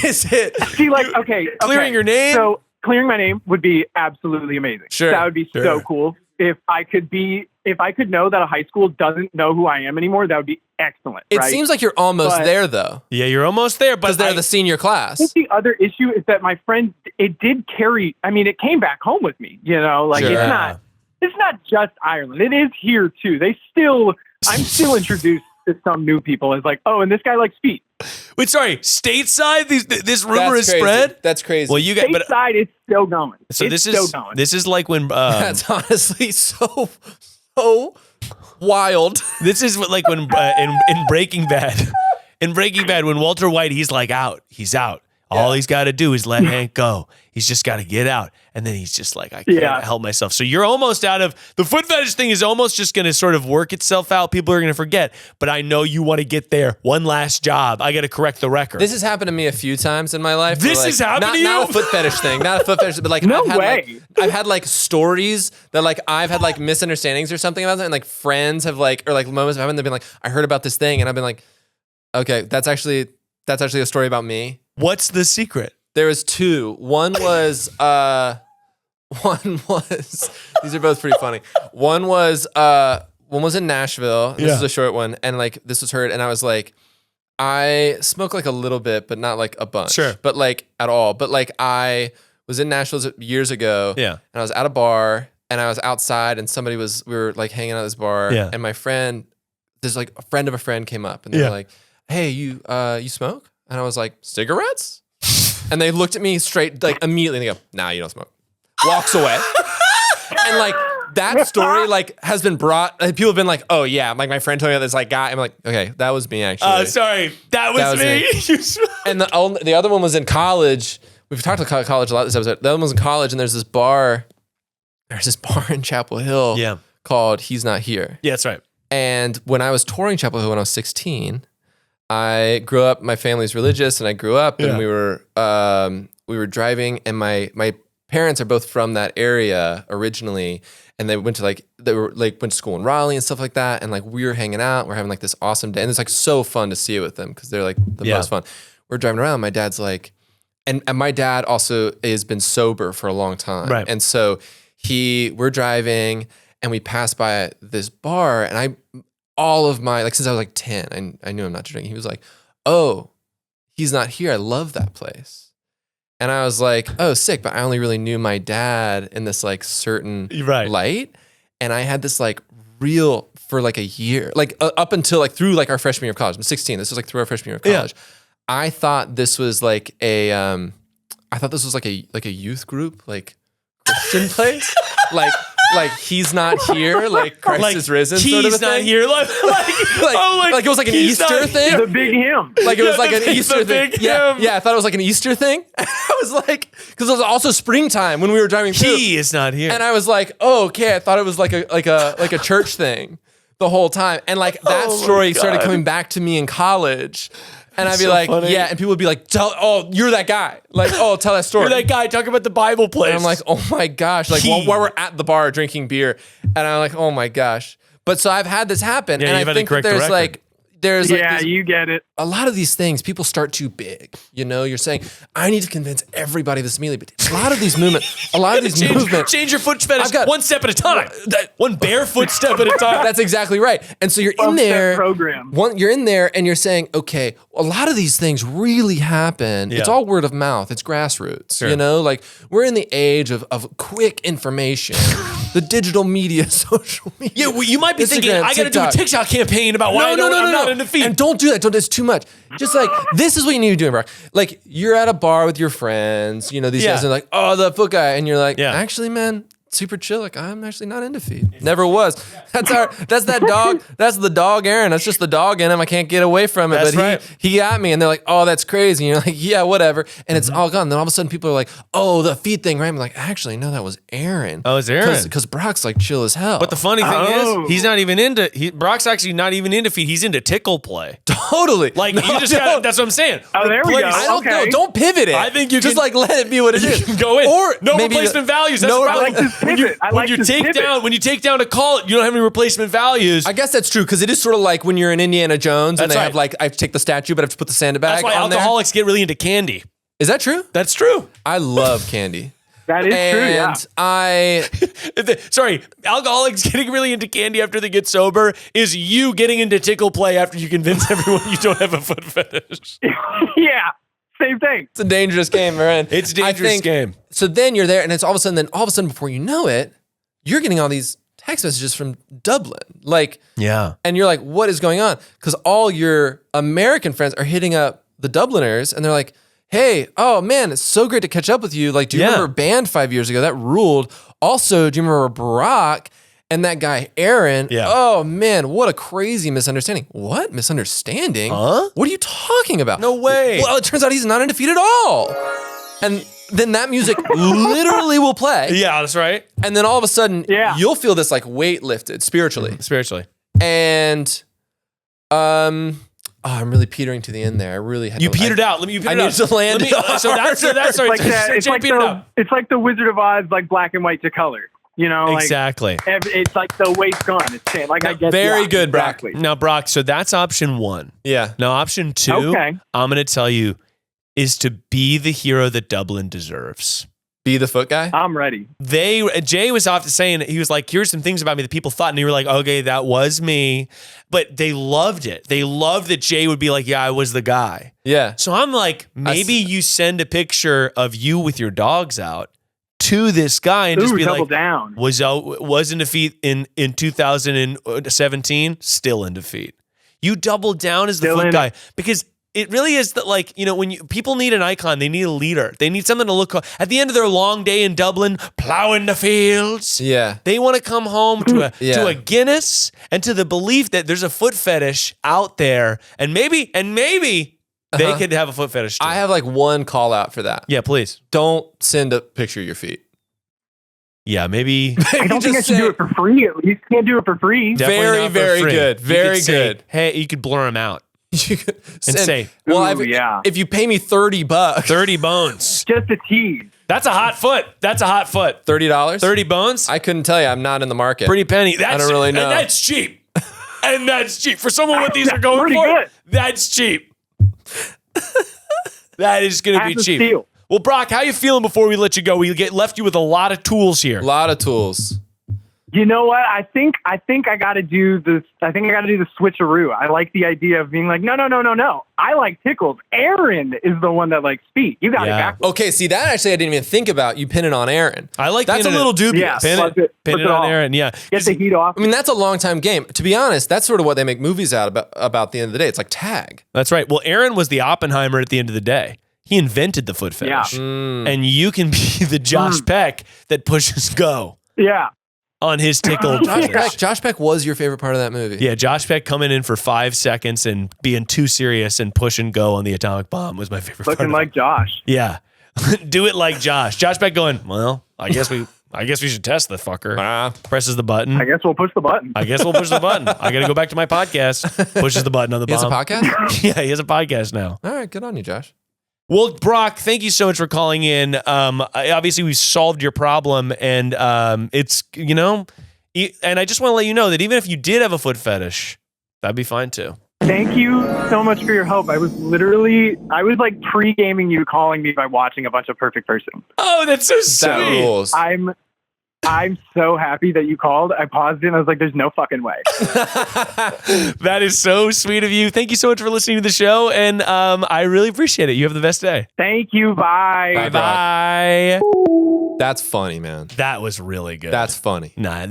Is it... See, like, okay. Clearing your name? So clearing my name would be absolutely amazing. Sure. That would be so cool. If I could know that a high school doesn't know who I am anymore, that would be excellent. It seems like you're almost there, though. Yeah, you're almost there, but because they're the senior class. I think the other issue is that my friend, it came back home with me. It's not just Ireland. It is here too. I'm still introduced to some new people as like, oh, and this guy likes feet. Wait, sorry, stateside? This rumor is crazy. spread? That's crazy. Well, you got stateside, it's still going. So this is like when that's honestly so wild. This is like when in Breaking Bad. In Breaking Bad, when Walter White, he's out. All he's got to do is let Hank go. He's just got to get out. And then he's just like, I can't help myself. So you're almost out of... The foot fetish thing is almost just going to sort of work itself out. People are going to forget. But I know you want to get there. One last job. I got to correct the record. This has happened to me a few times in my life. This has happened to you? Not a foot fetish thing. Not a foot fetish. But like, No I've had, way. I've had like stories that like I've had like misunderstandings or something about it. And like friends have like, or like moments have happened. They've been like, I heard about this thing. And I've been like, okay, that's actually a story about me. What's the secret? There was two. One was these are both pretty funny. One was in Nashville. This is a short one, and like this was heard, and I was like, I smoke like a little bit, but not like a bunch. Sure. But like at all. But like I was in Nashville years ago. Yeah. And I was at a bar and I was outside and we were like hanging out at this bar. Yeah. And my friend, there's like a friend of a friend came up and they were like, hey, you smoke? And I was like, cigarettes? And they looked at me straight, like immediately, and they go, nah, you don't smoke. Walks away. And like that story like has been brought, people have been like, oh yeah, like my friend told me about this like guy. I'm like, okay, that was me actually. Sorry, that was me. And the other one was in college. We've talked about college a lot this episode. The other one was in college, and there's this bar in Chapel Hill called He's Not Here. Yeah, that's right. And when I was touring Chapel Hill when I was 16, I grew up, my family's religious, and I grew up and we were driving, and my parents are both from that area originally, and they went to school in Raleigh and stuff like that, and like we were hanging out, we're having like this awesome day, and it's like so fun to see it with them because they're like the most fun. We're driving around, my dad's like, and my dad also has been sober for a long time, right? And so we're driving and we pass by this bar, and all of my, like since I was like 10, I knew him not to drink. He was like, oh, he's not here. I love that place. And I was like, oh, sick. But I only really knew my dad in this like certain light. And I had this like real for like a year, like up until like through like our freshman year of college. I'm 16. This was like through our freshman year of college. Yeah. I thought this was like a youth group, like Christian place, like he's not here, like Christ is risen. He's sort of a not thing. here, like it was like an Easter thing. The big him. Like it was like an Easter thing. Yeah, I thought it was like an Easter thing. I was like, because it was also springtime when we were driving through. He is not here, and I was like, oh, okay. I thought it was like a church thing the whole time, and like that story started coming back to me in college. And I'd be like, funny. Yeah, and people would be like, you're that guy. Like, tell that story. You're that guy, talk about the Bible place. And I'm like, oh my gosh. Like, while we're at the bar drinking beer, and I'm like, oh my gosh. But so I've had this happen, and I think there's you get it. A lot of these things, people start too big. You know, you're saying, I need to convince everybody this immediately. But a lot of these movements, change your foot fetish one step at a time. One barefoot step at a time. That's exactly right. And so you're in there. You're in there and you're saying, okay, a lot of these things really happen. Yeah. It's all word of mouth. It's grassroots. Sure. You know, like we're in the age of quick information. The digital media, social media. Yeah, well, you might be thinking, I got to do a TikTok campaign about why I'm not in defeat. And don't do that. It's too much. Just like, this is what you need to do, bro. Like, you're at a bar with your friends, you know, these guys are like, oh, the foot guy. And you're like, actually, man, super chill. Like, I'm actually not into feet. Never was. That's that dog. That's the dog Aaron. That's just the dog in him. I can't get away from it. That's but he got me. And they're like, oh, that's crazy. And you're like, yeah, whatever. And it's all gone. And then all of a sudden people are like, oh, the feet thing, right? I'm like, actually, no, that was Aaron. Oh, it's Aaron. Because Brock's like chill as hell. But the funny thing is, he's not even Brock's actually not even into feet. He's into tickle play. Totally. Like, that's what I'm saying. Oh, there we go. I don't know. Don't pivot it. I think you just like let it be what it is. Can go in. Or no replacement values. That's I like this pivot. When you take down a call, you don't have any replacement values. I guess that's true because it is sort of like when you're in Indiana Jones and they have like, I have to take the statue, but I have to put the sandbag. That's why alcoholics get really into candy. Is that true? That's true. I love candy. That is true. Yeah. Sorry, alcoholics getting really into candy after they get sober is you getting into tickle play after you convince everyone you don't have a foot fetish. Yeah. Same thing. It's a dangerous game, man. It's a dangerous game. So then you're there, and it's all of a sudden, before you know it, you're getting all these text messages from Dublin. Like, and you're like, what is going on? Because all your American friends are hitting up the Dubliners, and they're like, hey, oh man, it's so great to catch up with you. Like, do you remember Band 5 years ago? That ruled. Also, do you remember Brock and that guy Aaron? Yeah. Oh man, what a crazy misunderstanding. What? Misunderstanding? Huh? What are you talking about? No way. Well, it turns out he's not in defeat at all. And then that music literally will play. Yeah, that's right. And then all of a sudden, you'll feel this like weight lifted spiritually. And I'm really petering to the end there. I really had petered out. Let me peter I it need out. to land. It's like the Wizard of Oz, like black and white to color. You know, exactly. It's like the weight's gone. It's changed. Like I get very good, Brock. Exactly. Now, Brock. So that's option 1. Yeah. Now, option 2. Okay. I'm going to tell you is to be the hero that Dublin deserves. Be the foot guy? I'm ready. Jay was often saying, he was like, here's some things about me that people thought, and you were like, okay, that was me. But they loved it. They loved that Jay would be like, yeah, I was the guy. Yeah. So I'm like, maybe you send a picture of you with your dogs out to this guy and just be like, down. Was in defeat in 2017, still in defeat. You double down as the foot guy because it really is that, like, you know, when people need an icon, they need a leader. They need something to look at the end of their long day in Dublin, plowing the fields. Yeah. They want to come home to a Guinness and to the belief that there's a foot fetish out there, and maybe they could have a foot fetish too. I have like one call out for that. Yeah, please. Don't send a picture of your feet. Yeah, maybe. I don't think I should do it for free. At least can't do it for free. Very, very good. Very good. Hey, you could blur them out. You could say, well, if you pay me $30, 30 bones, just a tease. That's a hot foot. $30, 30 bones. I couldn't tell you. I'm not in the market. Pretty penny. I don't really know. And that's cheap. And that's cheap for someone what these are going for. Good. That's cheap. That is going to be cheap. Steal. Well, Brock, how you feeling before we let you go? We left you with a lot of tools here. A lot of tools. You know what? I think I got to do this. I think I got to do the switcheroo. I like the idea of being like, no. I like tickles. Aaron is the one that likes feet. You got it backwards. Okay, see, that actually I didn't even think about. You pin it on Aaron. I like that's a little dubious. Pin it on Aaron. Yeah, get the heat off. I mean, that's a long time game. To be honest, that's sort of what they make movies out about the end of the day. It's like tag. That's right. Well, Aaron was the Oppenheimer at the end of the day. He invented the foot fetish. Yeah. And you can be the Josh Peck that pushes go. Yeah. On his tickled Josh Peck was your favorite part of that movie. Yeah, Josh Peck coming in for 5 seconds and being too serious and push and go on the atomic bomb was my favorite part. Looking like Josh. Yeah. Do it like Josh. Josh Peck going, well, I guess we should test the fucker. Presses the button. I guess we'll push the button. I got to go back to my podcast. Pushes the button on the bomb. He has a podcast? Yeah, he has a podcast now. All right, good on you, Josh. Well, Brock, thank you so much for calling in. Obviously, we solved your problem, and it's, and I just want to let you know that even if you did have a foot fetish, that'd be fine too. Thank you so much for your help. I was like pre-gaming you calling me by watching a bunch of Perfect Person. Oh, that's so sweet. That rules. I'm so happy that you called. I paused it and I was like, there's no fucking way. That is so sweet of you. Thank you so much for listening to the show. And I really appreciate it. You have the best day. Thank you. Bye. Bye. That's funny, man. That was really good. That's funny. Now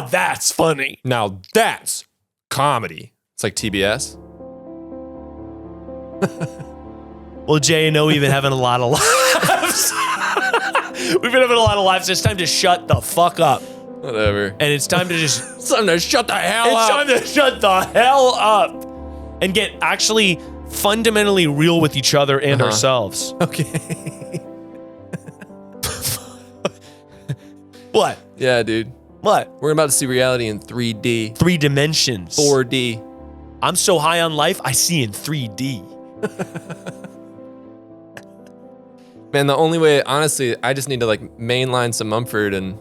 that's funny. Now that's comedy. It's like TBS. Well, Jay, I know we've been having a lot of laughs. We've been having a lot of laughs. It's time to shut the fuck up. Whatever. And it's time to just... It's time to shut the hell up. It's time to shut the hell up. And get actually fundamentally real with each other and ourselves. Okay. What? Yeah, dude. What? We're about to see reality in 3D. 3 dimensions. 4D. I'm so high on life, I see in 3D. Man, the only way, honestly, I just need to like mainline some Mumford and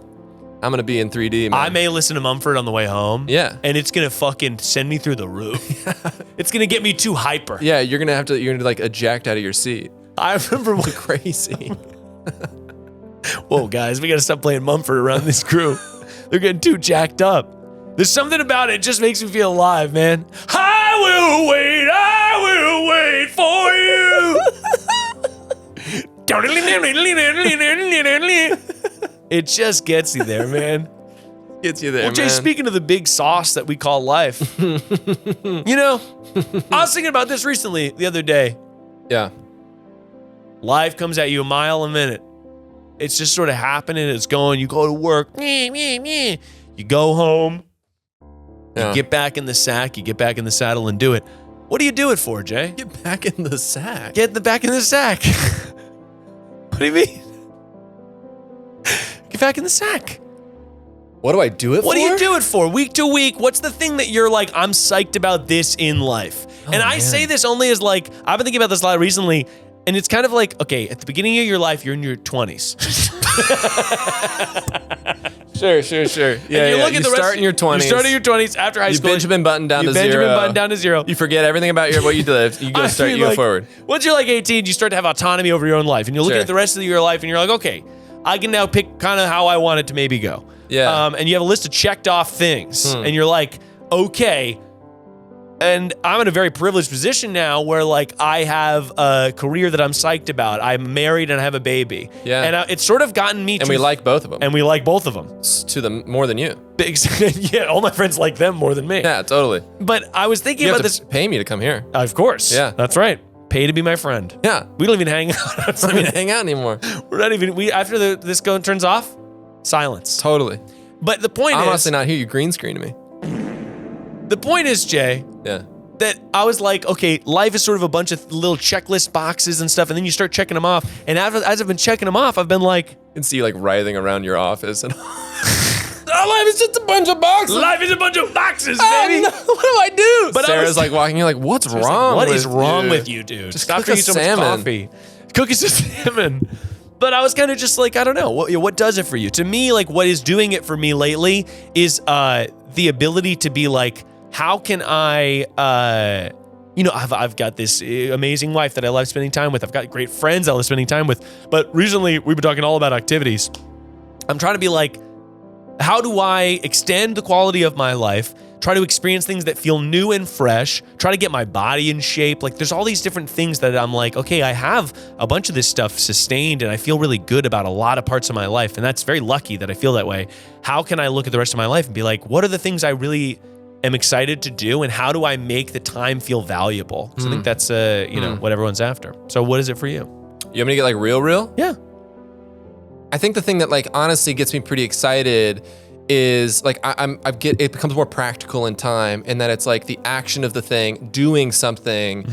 I'm going to be in 3D, man. I may listen to Mumford on the way home. Yeah. And it's going to fucking send me through the roof. It's going to get me too hyper. Yeah, you're going to like eject out of your seat. I remember when crazy. Whoa, guys, we got to stop playing Mumford around this crew. They're getting too jacked up. There's something about it just makes me feel alive, man. I will wait for you. It just gets you there, man. Gets you there, well, Jay, man. speaking of the big sauce that we call life, I was thinking about this recently, the other day. Yeah. Life comes at you a mile a minute. It's just sort of happening. It's going, you go to work. You go home. You get back in the sack. You get back in the saddle and do it. What do you do it for, Jay? Get back in the sack. Get back in the sack. What do you mean? Get back in the sack. What do I do it for? What do you do it for? Week to week, what's the thing that you're like, I'm psyched about this in life? And I say this only as like, I've been thinking about this a lot recently, and it's kind of like, okay, at the beginning of your life, you're in your 20s. Sure. Yeah, you start in your 20s. You start in your 20s after high school. You Benjamin button down to zero. Benjamin button down to zero. You forget everything about what you lived. You go go forward. Once you're like 18, you start to have autonomy over your own life, and you're looking at the rest of your life, and you're like, okay, I can now pick kind of how I want it to maybe go. Yeah. And you have a list of checked off things, and you're like, okay. And I'm in a very privileged position now where like I have a career that I'm psyched about. I'm married and I have a baby. Yeah. And it's sort of gotten me And we like both of them. And we like both of them. To them more than you. Yeah, all my friends like them more than me. Yeah, totally. But I was thinking about this. Pay me to come here. Of course. Yeah. That's right. Pay to be my friend. Yeah. We don't even hang out. We don't even hang out anymore. We're not even, after this going turns off, silence. Totally. But the point is. I'm honestly not here. You green screen me. The point is, Jay. Yeah. That I was like, okay, life is sort of a bunch of little checklist boxes and stuff, and then you start checking them off. And as I've been checking them off, I've been like, I can see you like writhing around your office, and life is just a bunch of boxes. Life is a bunch of boxes, baby. No, what do I do? But Sarah's like walking. You're like, what's wrong? What is wrong with you, dude? Just stop cook drinking so much coffee. Cookies and salmon. But I was kind of just like, I don't know. What does it for you? To me, like, what is doing it for me lately is the ability to be like, how can I, I've got this amazing wife that I love spending time with. I've got great friends I love spending time with. But recently, we've been talking all about activities. I'm trying to be like, How do I extend the quality of my life, try to experience things that feel new and fresh, try to get my body in shape? Like there's all these different things that I'm like, okay, I have a bunch of this stuff sustained and I feel really good about a lot of parts of my life. And that's very lucky that I feel that way. How can I look at the rest of my life and be like, what are the things I really am excited to do? And how do I make the time feel valuable? Because I think that's, what everyone's after. So what is it for you? You want me to get like real? Yeah. I think the thing that like honestly gets me pretty excited is like it becomes more practical in time, and that it's like the action of the thing, doing something.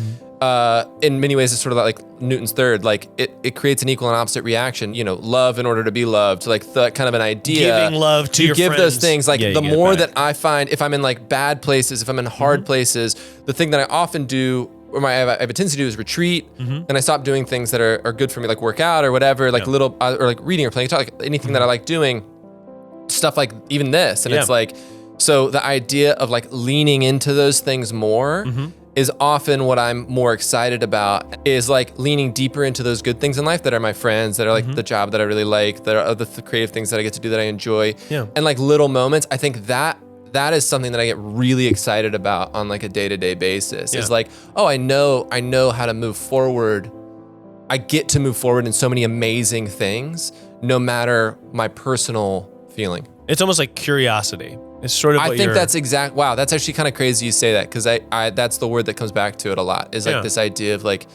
In many ways, it's sort of like Newton's third. Like it creates an equal and opposite reaction. Love in order to be loved. Like the kind of an idea. Giving love to your give friends. those things. Like Yeah, the you get it more back. that I find, if I'm in like bad places, if I'm in hard places, the thing that I often do, or I have a tendency to do, is retreat, and I stop doing things that are good for me, like work out or whatever, like little or like reading or playing guitar, like anything that I like doing, stuff like even this. And it's like, so the idea of like leaning into those things more is often what I'm more excited about, is like leaning deeper into those good things in life that are my friends, that are like the job that I really like, that are the creative things that I get to do that I enjoy. And like little moments, I think that is something that I get really excited about on like a day-to-day basis. Is like, oh, I know how to move forward. I get to move forward in so many amazing things, no matter my personal feeling. It's almost like curiosity. It's sort of I think that's wow, that's actually kind of crazy you say that, because I that's the word that comes back to it a lot, is like this idea of like,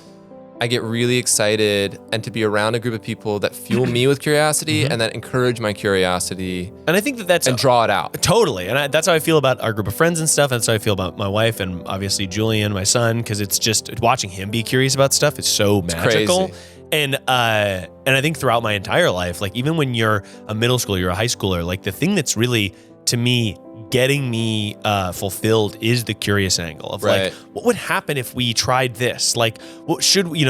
I get really excited and to be around a group of people that fuel me with curiosity and that encourage my curiosity. And I think that's and draw it out. Totally. And that's how I feel about our group of friends and stuff. And that's how I feel about my wife and obviously Julian, my son, because it's just watching him be curious about stuff is so magical. Crazy. And I think throughout my entire life, like even when you're a middle schooler, you're a high schooler, like the thing that's really, to me, getting me fulfilled is the curious angle of like, what would happen if we tried this? Like, what should we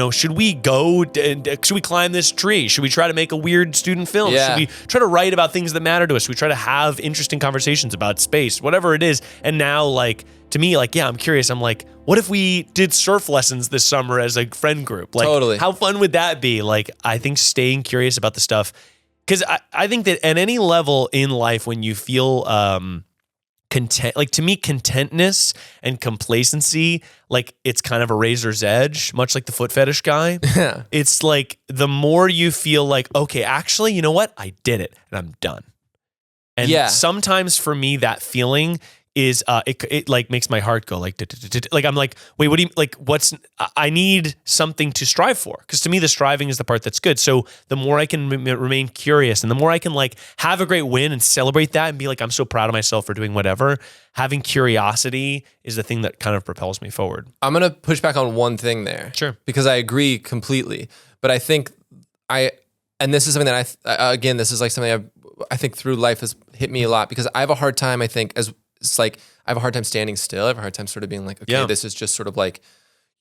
go, should we climb this tree? Should we try to make a weird student film? Should we try to write about things that matter to us? Should we try to have interesting conversations about space, whatever it is? And now, like, to me, like, I'm curious. I'm like, what if we did surf lessons this summer as a friend group? Like, how fun would that be? Like, I think staying curious about the stuff, because I think that at any level in life, when you feel content, like to me, contentness and complacency, like it's kind of a razor's edge, much like the foot fetish guy. It's like the more you feel like, okay, actually, you know what? I did it and I'm done. And sometimes for me, that feeling is it like makes my heart go like I'm like, wait, what do you like? I need something to strive for, because to me the striving is the part that's good. So the more I can remain curious, and the more I can like have a great win and celebrate that and be like, I'm so proud of myself for doing whatever. Having curiosity is the thing that kind of propels me forward. I'm gonna push back on one thing there, because I agree completely. But I think and this is something that again, this is like something I think through life has hit me a lot, because I have a hard time. I think it's like I have a hard time standing still. I have a hard time sort of being like, okay, this is just sort of like,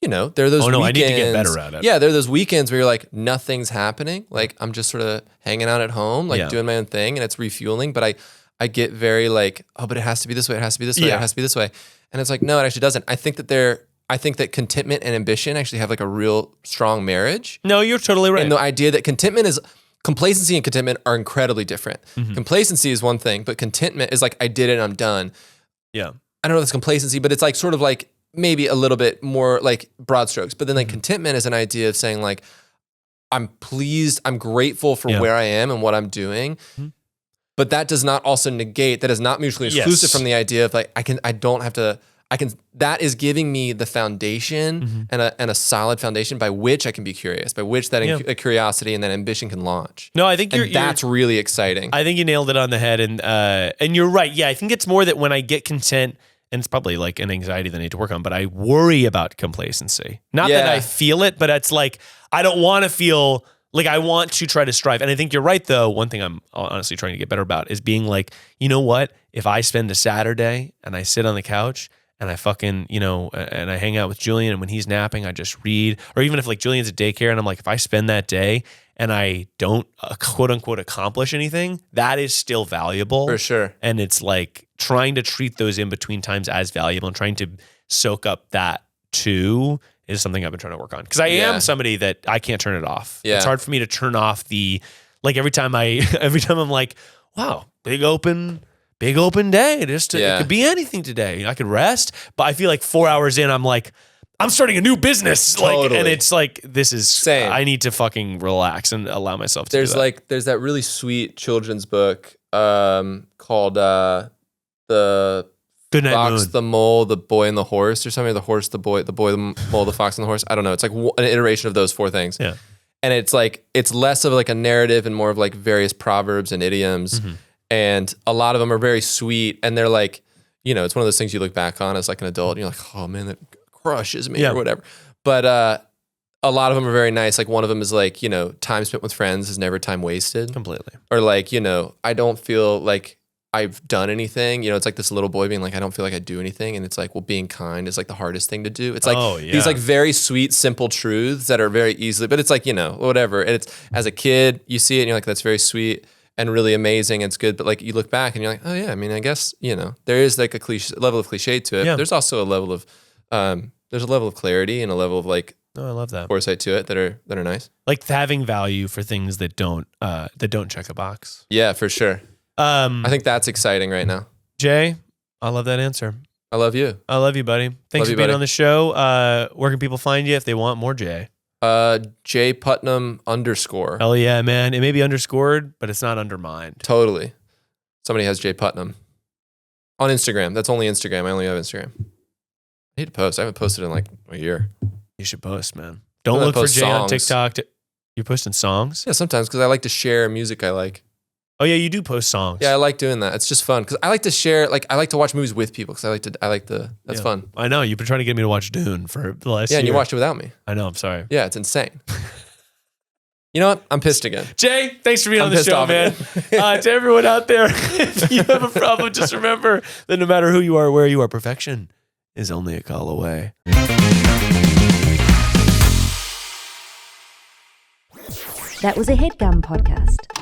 there are those weekends. I need to get better at it. Yeah, there are those weekends where you're like, nothing's happening. Like I'm just sort of hanging out at home, like doing my own thing, and it's refueling. But I get very like, oh, but it has to be this way. It has to be this way. It has to be this way. And it's like, no, it actually doesn't. I think that contentment and ambition actually have like a real strong marriage. No, you're totally right. And the idea that complacency and contentment are incredibly different. Complacency is one thing, but contentment is like, I did it and I'm done. Yeah. I don't know if it's complacency, but it's like sort of like maybe a little bit more like broad strokes. But then like contentment is an idea of saying like, I'm pleased, I'm grateful for where I am and what I'm doing. But that does not also negate, that is not mutually exclusive from the idea of like, that is giving me the foundation and a solid foundation by which I can be curious, by which that curiosity and that ambition can launch. No, I think that's really exciting. I think you nailed it on the head, and you're right. Yeah, I think it's more that when I get content, and it's probably like an anxiety that I need to work on, but I worry about complacency. Not that I feel it, but it's like I don't want to feel like I want to try to strive. And I think you're right, though. One thing I'm honestly trying to get better about is being like, you know what? If I spend a Saturday and I sit on the couch and I fucking, and I hang out with Julian, and when he's napping, I just read. Or even if like Julian's at daycare and I'm like, if I spend that day and I don't quote unquote accomplish anything, that is still valuable. For sure. And it's like trying to treat those in between times as valuable and trying to soak up that too is something I've been trying to work on. Because I am somebody that I can't turn it off. Yeah. It's hard for me to turn off every time I'm like, wow, big open day. It could be anything today. I could rest, but I feel like 4 hours in, I'm like, I'm starting a new business. Totally. And it's like, this is Same. I need to fucking relax and allow myself to do that. There's that really sweet children's book called the Good Night Fox, Moon. the Mole, the Boy and the Horse, or something. Or the Horse, the Boy, the Mole, the Fox, and the Horse. I don't know. It's like an iteration of those 4 things. Yeah. And it's like, it's less of like a narrative and more of like various proverbs and idioms. Mm-hmm. And a lot of them are very sweet. And they're like, you know, it's one of those things you look back on as like an adult and you're like, oh man, that crushes me or whatever. But a lot of them are very nice. Like one of them is like, you know, time spent with friends is never time wasted. Completely. Or like, you know, I don't feel like I've done anything. You know, it's like this little boy being like, I don't feel like I do anything. And it's like, well, being kind is like the hardest thing to do. It's like these like very sweet, simple truths that are very easily, but it's like, you know, whatever. And it's, as a kid, you see it and you're like, that's very sweet and really amazing. It's good. But like you look back and you're like, oh yeah, I mean, I guess, you know, there is like a level of cliche to it. Yeah. But there's also a level of, there's a level of clarity and a level of like, I love that. foresight to it that are nice. Like having value for things that don't check a box. Yeah, for sure. I think that's exciting right now. Jay, I love that answer. I love you. I love you, buddy. Thanks Love you, for being buddy. on the show. Where can people find you if they want more Jay? J Putnam _ Hell yeah, man. It may be underscored, but it's not undermined. Totally. Somebody has J Putnam on Instagram. That's only Instagram. I only have Instagram. I need to post. I haven't posted in like a year. You should post, man. Don't I'm gonna look for post Jay on songs. TikTok. You're posting songs? Yeah, sometimes because I like to share music I like. Oh yeah, you do post songs. Yeah, I like doing that. It's just fun because I like to share. Like I like to watch movies with people because that's fun. I know you've been trying to get me to watch Dune for the last year. Yeah, and you watched it without me. I know. I'm sorry. Yeah, it's insane. You know what? I'm pissed again. Jay, thanks for being on the pissed show, off man. again. To everyone out there, if you have a problem, just remember that no matter who you are, where you are, perfection is only a call away. That was a Headgum podcast.